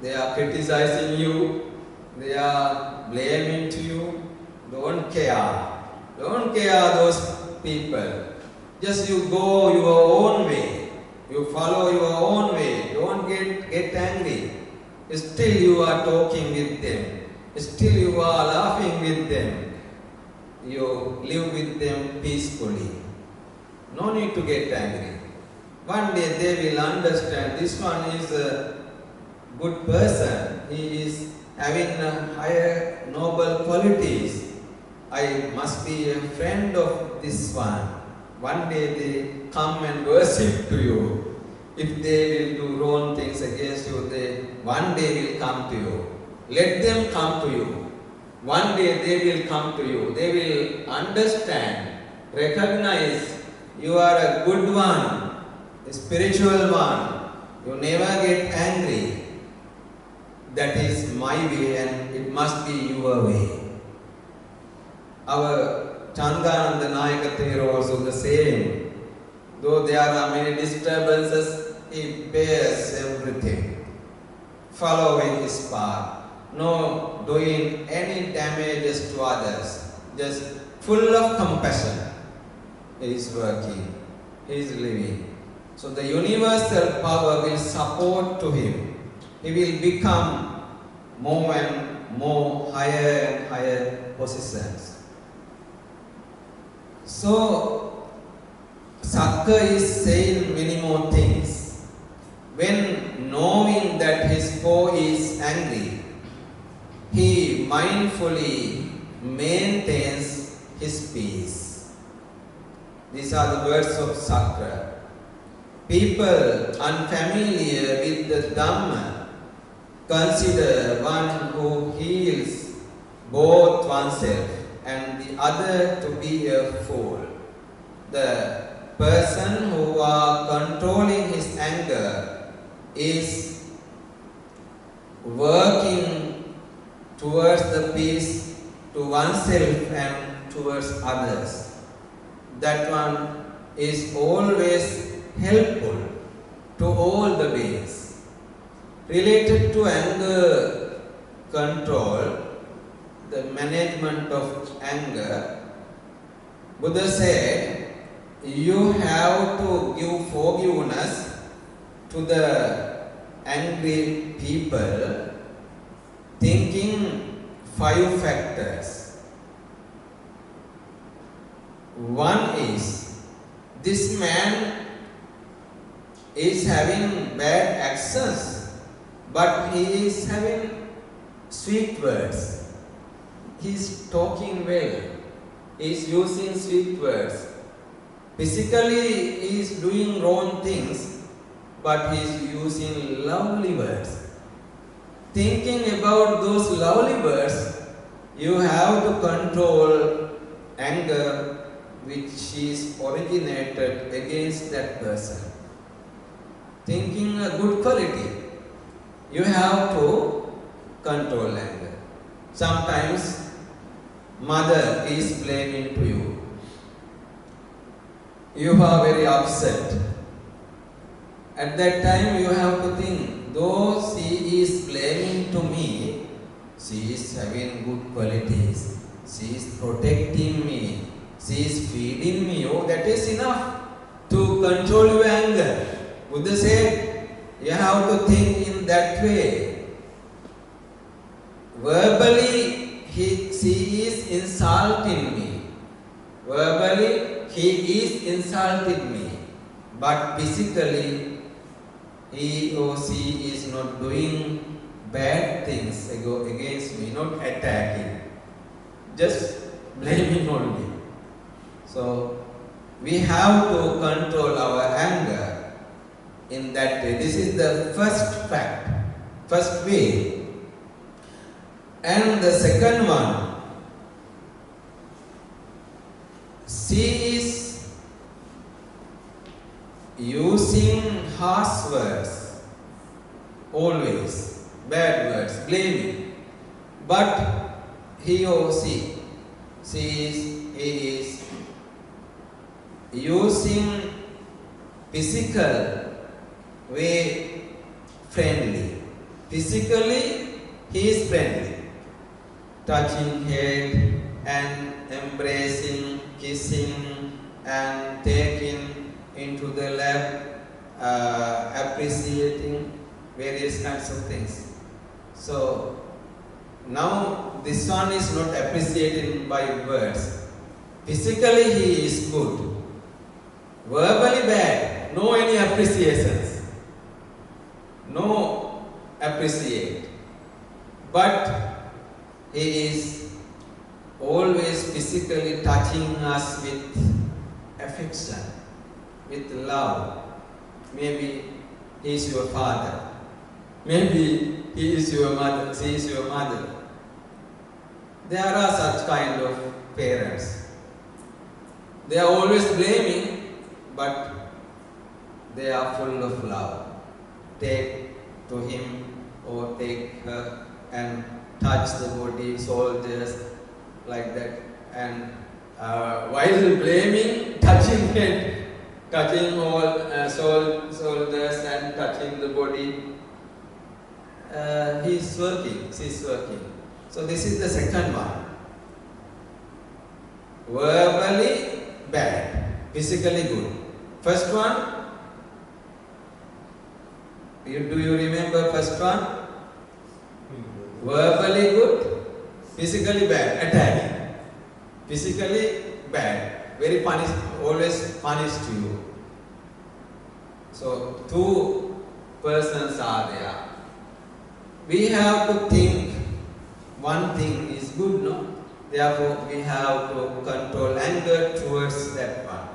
They are criticizing you. They are blaming to you. Don't care. Don't care those people. Just you go your own way. You follow your own way. Don't get angry. Still you are talking with them. Still you are laughing with them. You live with them peacefully. No need to get angry. One day they will understand this one is a good person. He is having higher noble qualities. I must be a friend of this one. One day they come and worship to you. If they will do wrong things against you, they one day will come to you. Let them come to you. One day they will come to you. They will understand, recognize you are a good one, a spiritual one. You never get angry. That is my way and it must be your way. Our Chandananda Nayaka also the same. Though there are many disturbances, he bears everything, following his path, no doing any damages to others, just full of compassion. He is working, he is living. So the universal power will support to him. He will become more and more higher and higher positions. So Sakka is saying many more things. When knowing that his foe is angry, he mindfully maintains his peace. These are the words of Sakka. People unfamiliar with the Dhamma consider one who heals both oneself and the other to be a fool. The person who are controlling his anger is working towards the peace to oneself and towards others. That one is always helpful to all the beings. Related to anger control, the management of anger, Buddha said, you have to give forgiveness to the angry people, thinking 5 factors. One is, this man is having bad actions, but he is having sweet words. He is talking well. He is using sweet words. Physically, he is doing wrong things, but he is using lovely words. Thinking about those lovely words, you have to control anger which is originated against that person. Thinking a good quality, you have to control anger. Sometimes mother is blaming to you. You are very upset. At that time you have to think, though she is blaming to me, she is having good qualities. She is protecting me. She is feeding me. Oh, that is enough to control your anger. Buddha said, you have to think in that way. Verbally, she is insulting me. Verbally, he is insulting me. But physically, he or she is not doing bad things against me, not attacking. Just blaming only. So, we have to control our anger in that way. This is the first fact, first way. And the second one, she is using harsh words, always, bad words, blaming. But he or she is using physical way friendly. Physically, he is friendly. Touching head and embracing, kissing and taking into the lap, appreciating various kinds of things. So now this one is not appreciated by words. Physically he is good. Verbally bad, no any appreciations. No appreciate. But he is always physically touching us with affection, with love. Maybe he is your father. Maybe he is your mother, she is your mother. There are such kind of parents. They are always blaming, but they are full of love. Take to him or take her and touch the body, shoulders, like that, and while blaming, touching head, touching all shoulders and touching the body, he's working, she's working. So this is the second one. Verbally bad, physically good. First one, do you remember first one? Verbally good, physically bad, attacking. Physically bad, very punish, always punish to you. So two persons are there. We have to think one thing is good, no? Therefore, we have to control anger towards that one.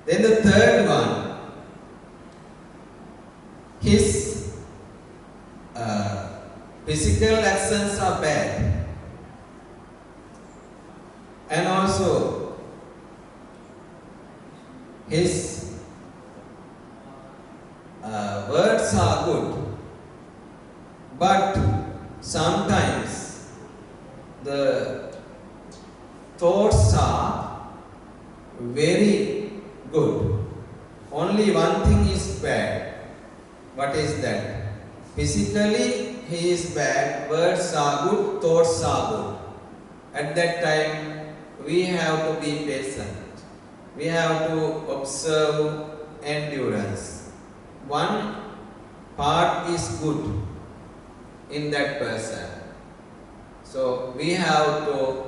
Then the third one, his physical actions are bad, and also his words are good, but sometimes the thoughts are very good. Only one thing is bad. What is that? Physically he is bad, words are good, thoughts are good. At that time we have to be patient. We have to observe endurance. One part is good in that person. So we have to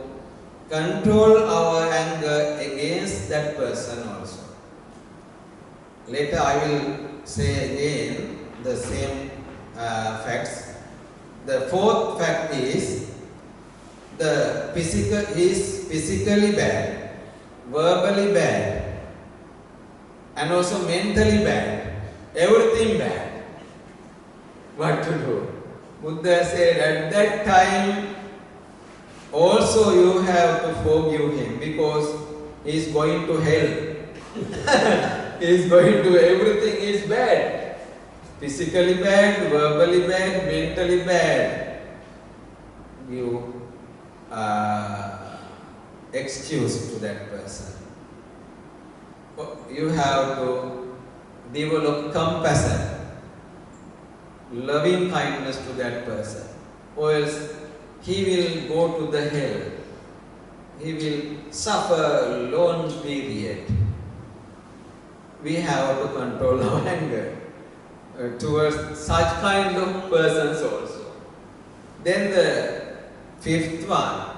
control our anger against that person also. Later I will say again the same facts. The fourth fact is he is physically bad, verbally bad, and also mentally bad. Everything bad. What to do? Buddha said at that time also you have to forgive him because he is going to hell. He is going to, everything is bad. Physically bad, verbally bad, mentally bad. You excuse to that person. You have to develop compassion, loving kindness to that person, or else he will go to the hell. He will suffer a long period. We have to control our anger towards such kind of persons also. Then the fifth one,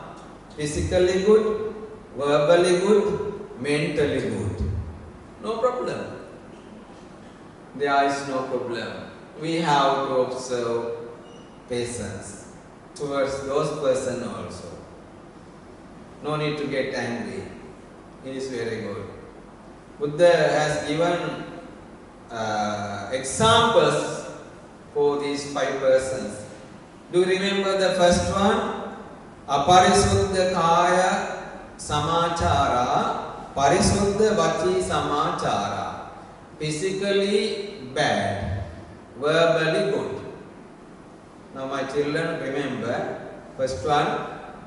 physically good, verbally good, mentally good. No problem. There is no problem. We have to observe patience towards those persons also. No need to get angry. It is very good. Buddha has given examples for these 5 persons. Do you remember the first one? Aparisuddha kaya samachara, parisuddha vachi samachara. Physically bad, verbally good. Now my children, remember, first one,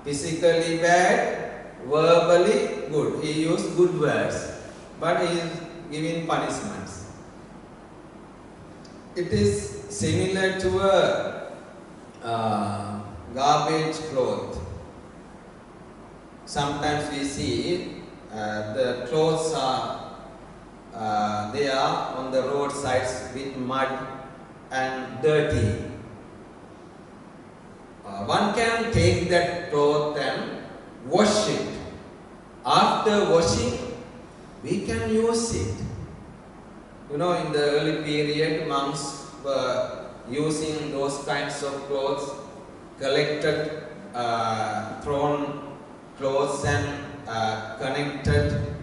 physically bad, verbally good. He used good words, but he is giving punishments. It is similar to a garbage cloth. Sometimes we see the clothes are they are on the roadsides with mud and dirty. One can take that cloth and wash it. After washing, we can use it. You know, in the early period, monks were using those kinds of clothes, collected, thrown clothes and connected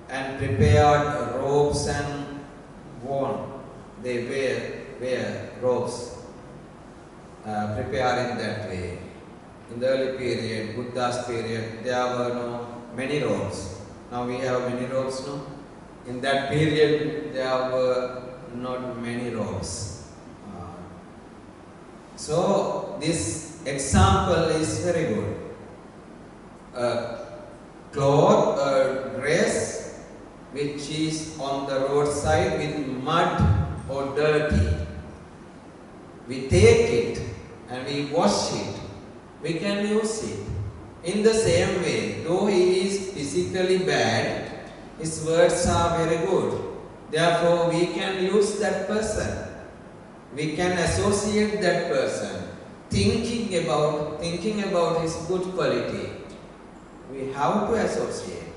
and prepared robes and worn. They wear robes, prepared in that way. In the early period, Buddha's period, there were no many robes. Now we have many robes, no? In that period, there were not many robes. So this example is very good. cloth or dress which is on the roadside with mud or dirty. We take it and we wash it. We can use it. In the same way, though he is physically bad, his words are very good. Therefore, we can use that person. We can associate that person, thinking about his good quality. We have to associate.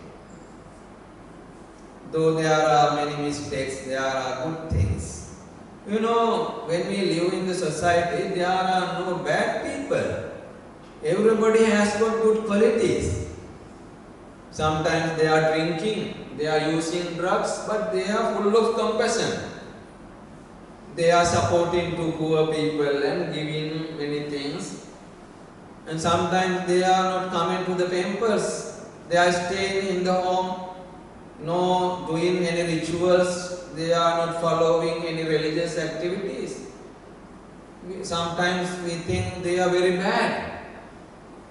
Though there are many mistakes, there are good things. You know, when we live in the society, there are no bad people. Everybody has got good qualities. Sometimes they are drinking, they are using drugs, but they are full of compassion. They are supporting to poor people and giving many things. And sometimes they are not coming to the temples. They are staying in the home, no doing any rituals. They are not following any religious activities. Sometimes we think they are very bad.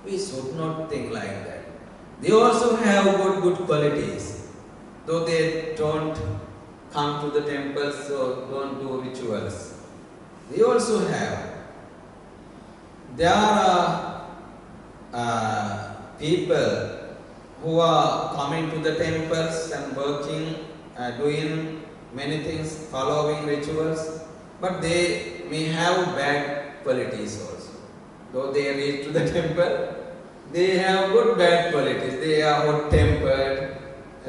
We should not think like that. They also have good qualities, though they don't come to the temples or don't do rituals. They also have. There are people who are coming to the temples and working, doing many things, following rituals, but they may have bad qualities also. Though they reach to the temple, they have good bad qualities. They are hot-tempered,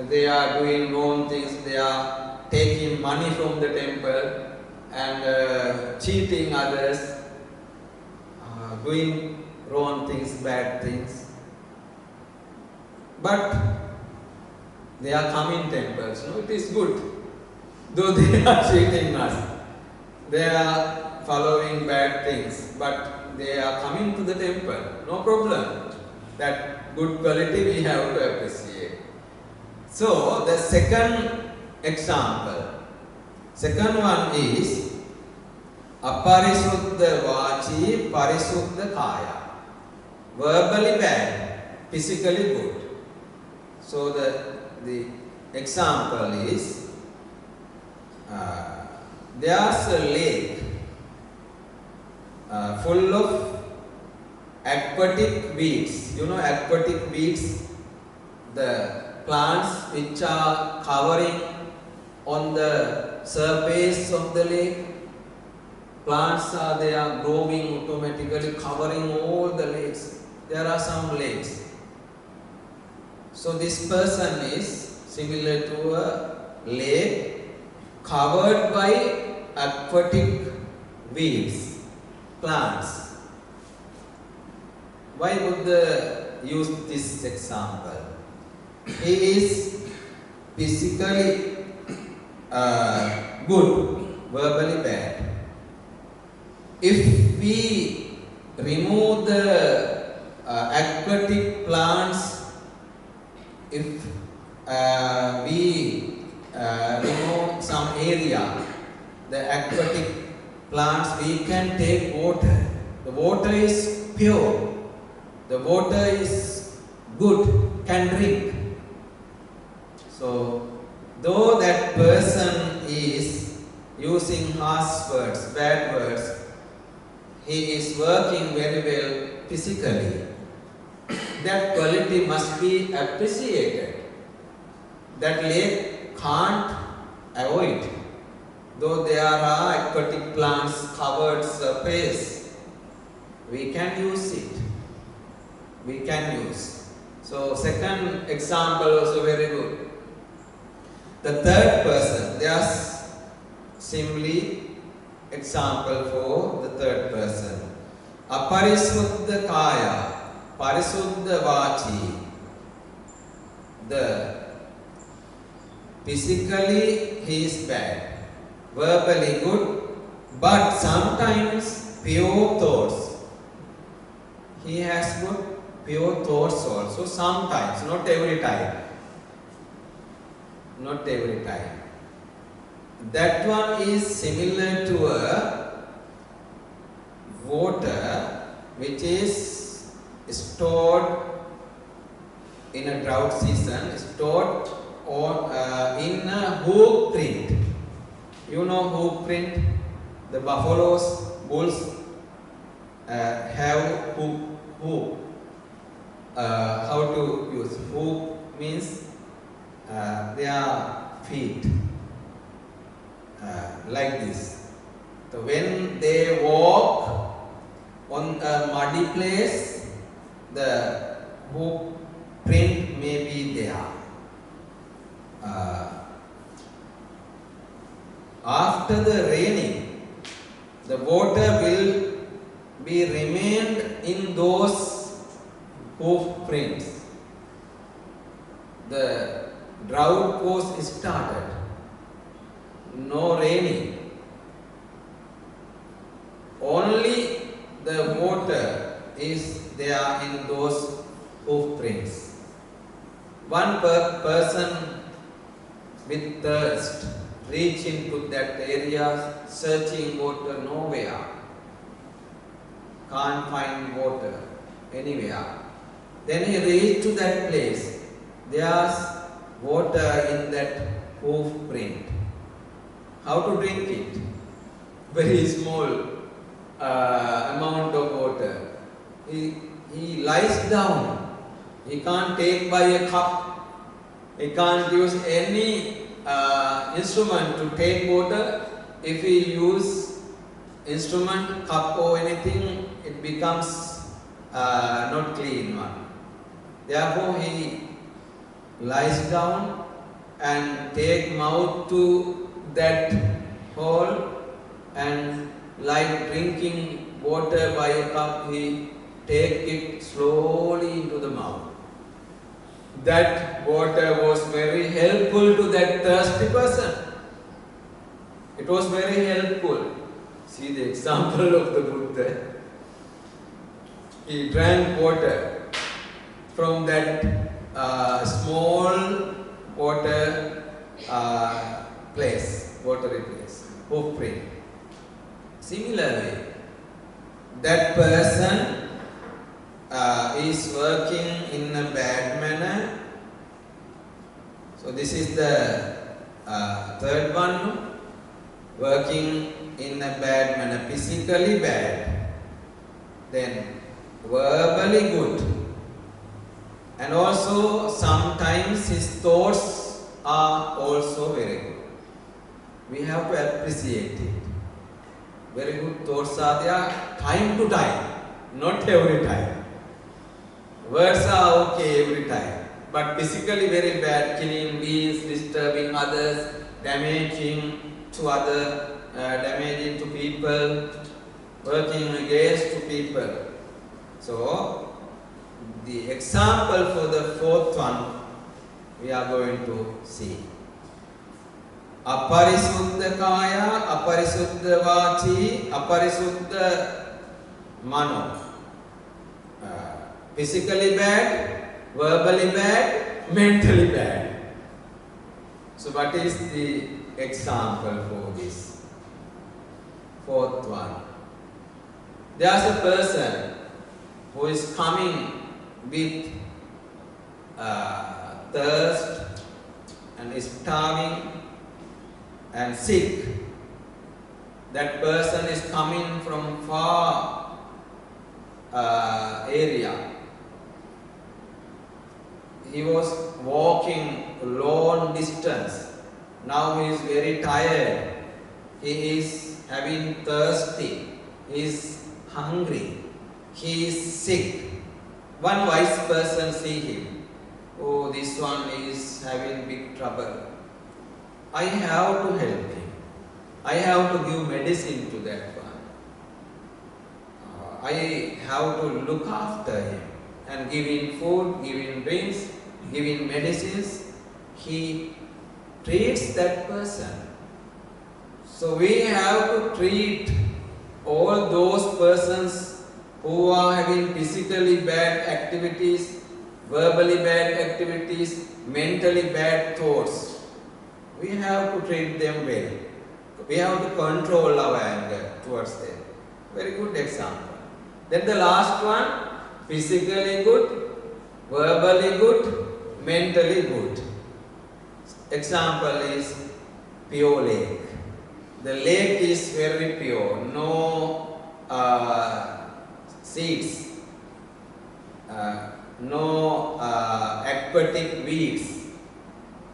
they are doing wrong things, they are taking money from the temple and cheating others, doing wrong things, bad things. But they are coming temples, no, it is good. Though they are cheating us, they are following bad things, but they are coming to the temple, no problem. That good quality we have to appreciate. So, the second example, second one is aparisuddha vachi parisuddha kaya. Verbally bad, physically good. So, the example is there's a lake full of aquatic weeds. You know aquatic weeds, the plants which are covering on the surface of the lake. Plants are there growing automatically, covering all the lakes. There are some lakes. So this person is similar to a lake covered by aquatic weeds, plants. Why Buddha use this example? He is physically good, verbally bad. If we remove the aquatic plants, if we remove some area, the aquatic plants, we can take water. The water is pure. The water is good, can drink. So, though that person is using harsh words, bad words, he is working very well physically. That quality must be appreciated. That lake can't avoid. Though there are aquatic plants covered surface, we can use it. We can use. So second example also very good. The third person, there's simply example for the third person. Aparisuddha kaya, parisuddha vachi. The physically he is bad, verbally good, but sometimes pure thoughts. He has good pure thoughts also, sometimes, not every time. Not every time. That one is similar to a water which is stored in a drought season stored on in a hoof print. You know hoof print? The buffaloes, bulls have hoof. How to use hoof means their feet like this. So when they walk on a muddy place, the hoof print may be there. After the raining, the water will be remained in those hoof prints. The drought was started. No raining. Only the water is there in those hoof prints. One person with thirst reach into that area searching water nowhere. Can't find water anywhere. Then he reached to that place. There's water in that hoof print. How to drink it? Very small amount of water. He lies down. He can't take by a cup. He can't use any instrument to take water. If he use instrument, cup or anything, it becomes not clean one. Therefore, he lies down and take mouth to that hole, and like drinking water by a cup, he take it slowly into the mouth. That water was very helpful to that thirsty person. It was very helpful. See the example of the Buddha. He drank water from that small water place, watery place, hoof print. Similarly, that person is working in a bad manner. So this is the third one. Working in a bad manner, physically bad, then verbally good, and also sometimes his thoughts are also very good. We have to appreciate it. Very good thoughts are there time to time, not every time. Words are okay every time, but physically very bad, killing beings, disturbing others, damaging to other, damaging to people, working against to people. So, the example for the fourth one we are going to see. Aparisuddha kaya, aparisuddha vachi, aparisuddha mano. Physically bad, verbally bad, mentally bad. So what is the example for this? Fourth one. There's a person who is coming with thirst and is starving and sick. That person is coming from far area. He was walking a long distance. Now he is very tired. He is having thirsty. He is hungry. He is sick. One wise person see him. Oh, this one is having big trouble. I have to help him. I have to give medicine to that one. I have to look after him and give him food, give him drinks, give him medicines. He treats that person. So we have to treat all those persons who are having physically bad activities, verbally bad activities, mentally bad thoughts. We have to treat them well. We have to control our anger towards them. Very good example. Then the last one, physically good, verbally good, mentally good. Example is pure lake. The lake is very pure, no seeds, no aquatic weeds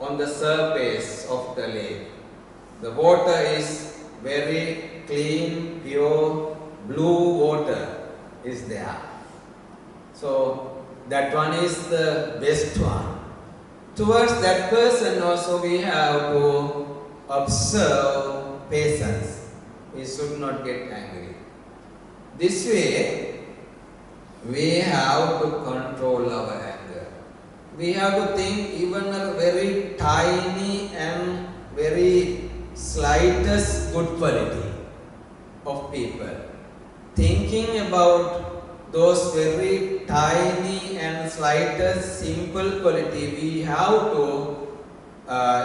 on the surface of the lake. The water is very clean, pure, blue water is there. So that one is the best one. Towards that person also we have to observe patience. We should not get angry. This way, we have to control our anger. We have to think even a very tiny and very slightest good quality of people. Thinking about those very tiny and slightest simple quality, we have to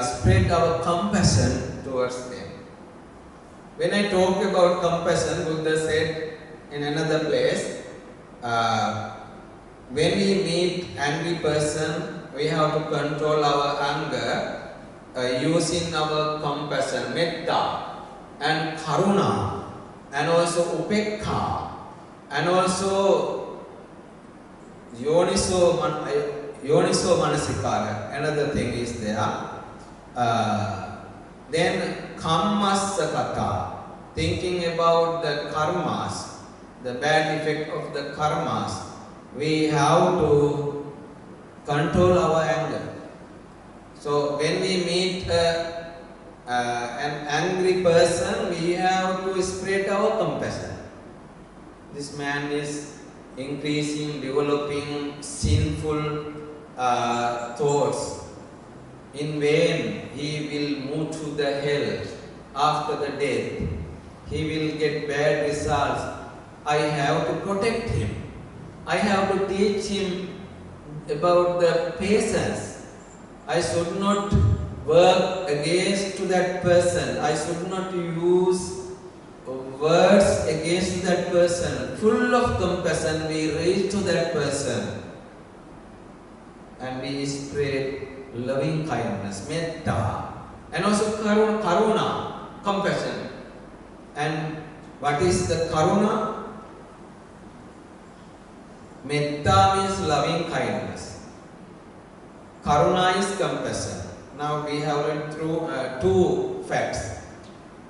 spread our compassion towards them. When I talk about compassion, Buddha said in another place, when we meet angry person, we have to control our anger using our compassion, metta, and karuna, and also upekha, and also yoniso manasikara. Another thing is there. Then kammasakata, thinking about the karmas, the bad effect of the karmas. We have to control our anger. So when we meet an angry person, we have to spread our compassion. This man is increasing, developing sinful thoughts. In vain, he will move to the hell after the death. He will get bad results. I have to protect him. I have to teach him about the patience. I should not work against to that person. I should not use words against that person. Full of compassion, we reach to that person and we spread loving kindness, metta, and also karuna, compassion. And what is the karuna? Metta means loving kindness. Karuna is compassion. Now we have read through two facts.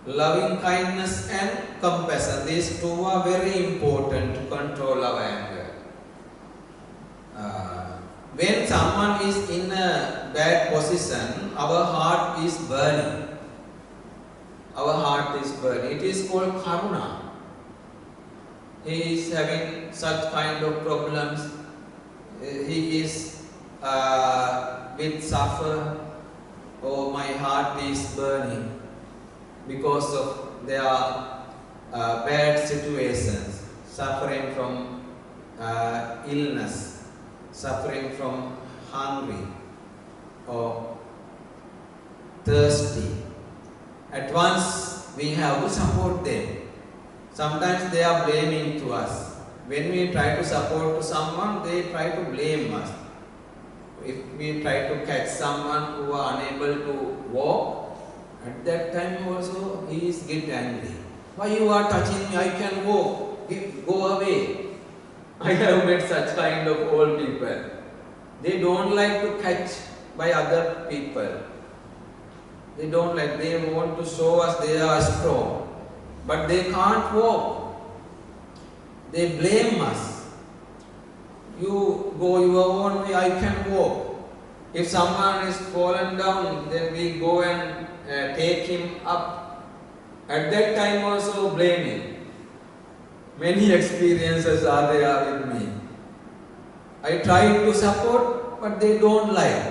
Loving kindness and compassion. These two are very important to control our anger. When someone is in a bad position, our heart is burning. Our heart is burning. It is called karuna. He is having such kind of problems. He is with suffer. Oh, my heart is burning because of their bad situations, suffering from illness, suffering from hungry or thirsty. At once we have to support them. Sometimes they are blaming to us. When we try to support to someone, they try to blame us. If we try to catch someone who are unable to walk, at that time also he is get angry. Why you are touching me? I can walk. Go away. I have met such kind of old people. They don't like to catch by other people. They don't like. They want to show us they are strong, but they can't walk. They blame us. You go your own way, I can walk. If someone is fallen down, then we go and take him up. At that time also blaming. Many experiences are there with me. I try to support, but they don't like.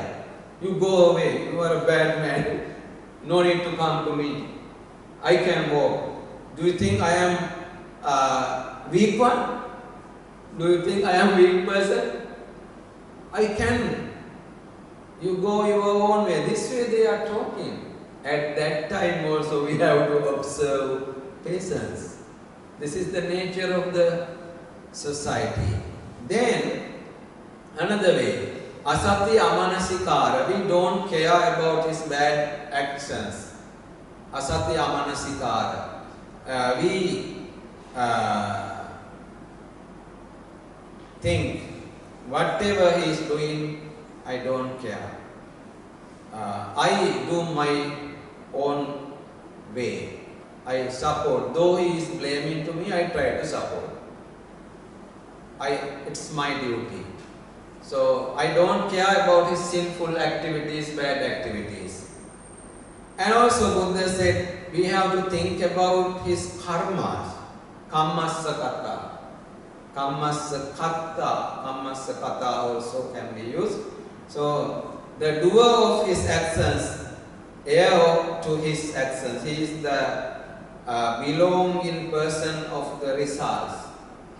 You go away, you are a bad man. No need to come to me. I can walk. Do you think I am weak one? Do you think I am weak person? I can. You go your own way. This way they are talking. At that time also we have to observe patience. This is the nature of the society. Then another way. Asati amanasikara, we don't care about his bad actions. Asati amanasikara. We think whatever he is doing, I don't care. I do my own way. I support. Though he is blaming to me, I try to support. It's my duty. So I don't care about his sinful activities, bad activities. And also Buddha said we have to think about his karmas. Kammassa kata. Kammassa kata. Kammassa kata also can be used. So the doer of his actions, heir to his actions. He is the belonging person of the results.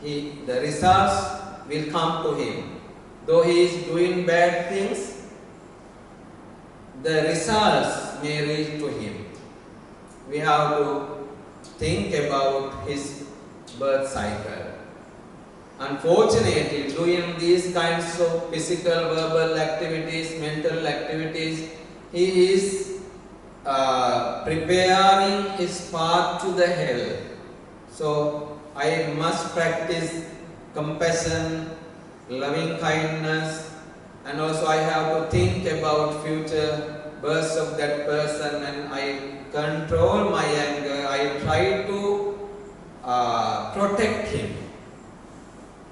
The results will come to him. Though he is doing bad things, the results may reach to him. We have to think about his birth cycle. Unfortunately, doing these kinds of physical, verbal activities, mental activities, he is preparing his path to the hell. So I must practice compassion, loving kindness, and also I have to think about future births of that person, and I control my anger. I try to protect him.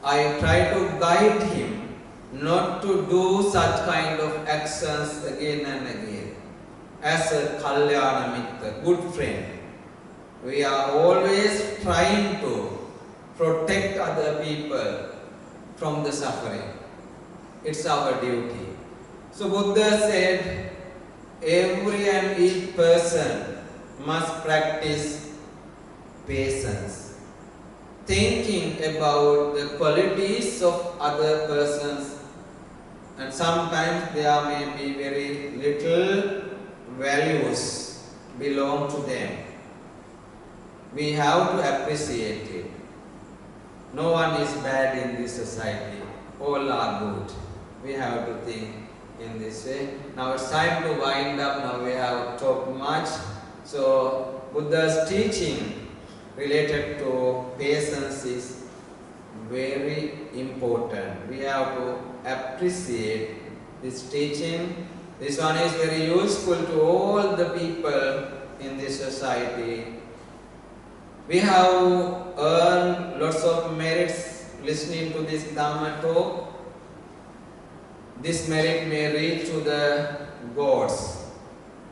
I try to guide him not to do such kind of actions again and again. As a Kalyana Mitra, good friend, we are always trying to protect other people from the suffering. It's our duty. So Buddha said, every and each person must practice patience, thinking about the qualities of other persons, and sometimes there may be very little values belong to them. We have to appreciate it. No one is bad in this society. All are good. We have to think in this way. Now it's time to wind up. Now we have talked much. So Buddha's teaching related to patience is very important. We have to appreciate this teaching. This one is very useful to all the people in this society. We have earned lots of merits listening to this Dhamma talk. This merit may reach to the gods.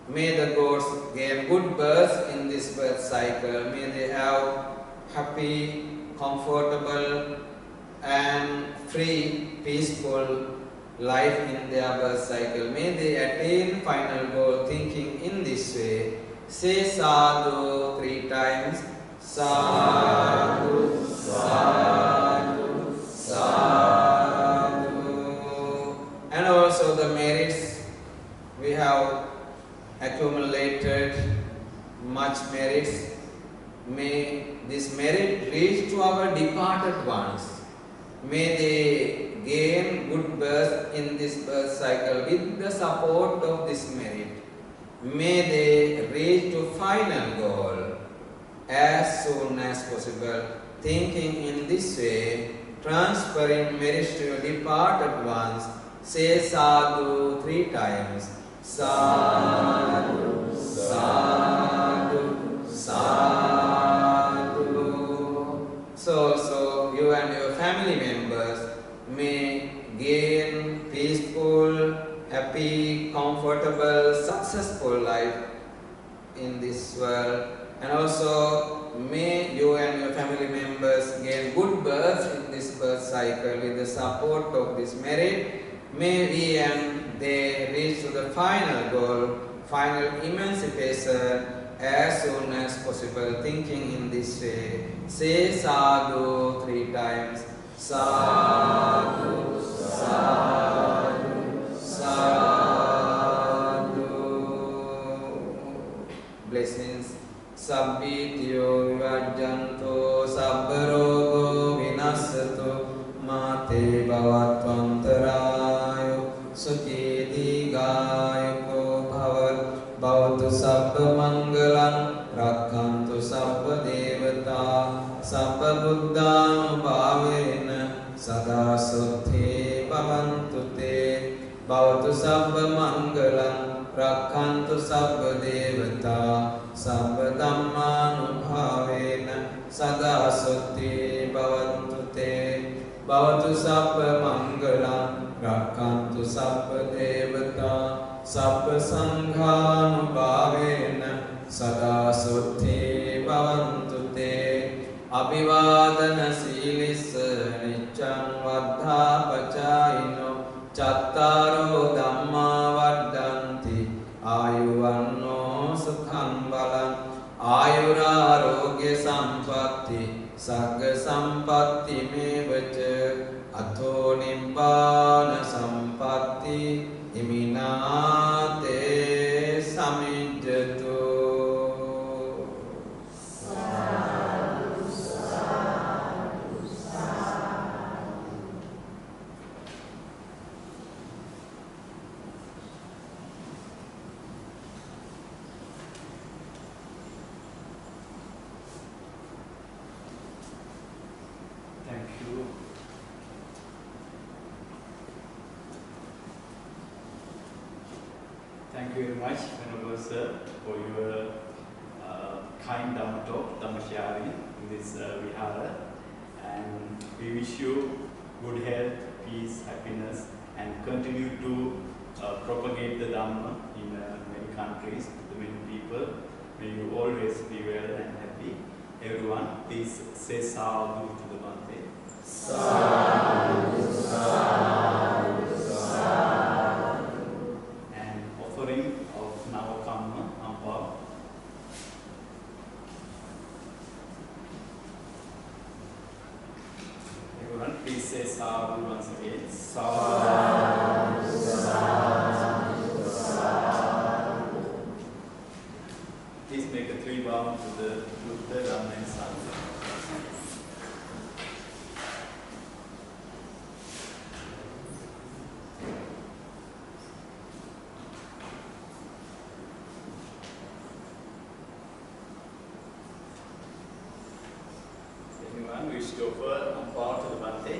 May the gods gain good birth in this birth cycle. May they have happy, comfortable, and free, peaceful life in their birth cycle. May they attain final goal thinking in this way. Say sadhu 3 times. Sadhu, sadhu, sadhu. And also the merits, we have accumulated much merits. May this merit reach to our departed ones. May they gain good birth in this birth cycle with the support of this merit. May they reach to final goal as soon as possible, thinking in this way, transferring merits to your departed ones. Say sadhu 3 times. Sadhu, sadhu, sadhu. So you and your family members may gain peaceful, happy, comfortable, successful life in this world. And also, may you and your family members gain good birth in this birth cycle with the support of this merit. May we and they reach to the final goal, final emancipation as soon as possible, thinking in this way. Say sadhu 3 times. Sadhu, sadhu, sadhu. Blessings. Sabbitiyo vivajjanto sabbarogo vinassato mate bhavatvantarayo Rakkantu sabba devata sabba buddhanubhavena sada sutthe bhavantu te bhavatu sabba mangalam Rakkantu sabba devata sabba dhammanubhavena sada sutthe bhavantu te bhavatu sabba mangalam Rakkantu sabba devata sabba sanghanubhavena sada sutthe bhavantu te abhivadana silissa niccang vaddhapacayino cattaro dhamma vaddanti ayuvanno sukhang balang ayurarogya sampatti sagga sampatti mevaca atho nibbana sampatti iminate samijjatu.
Thank you very much, Venerable Sir, for your kind Dhamma talk, Dhamma sharing in this vihara. And we wish you good health, peace, happiness, and continue to propagate the Dhamma in many countries, to many people. May you always be well and happy. Everyone, please say sadhu to the Bhante.
Sadhu, sadhu, sadhu.
And offering of Navakamma, Ampao. Everyone, please say sadhu once again. Sadhu, sadhu, sadhu. Please make a 3 bow to the Buddha, Dhamma and Sangha. Anyone wish to offer Ampao to the Bhante?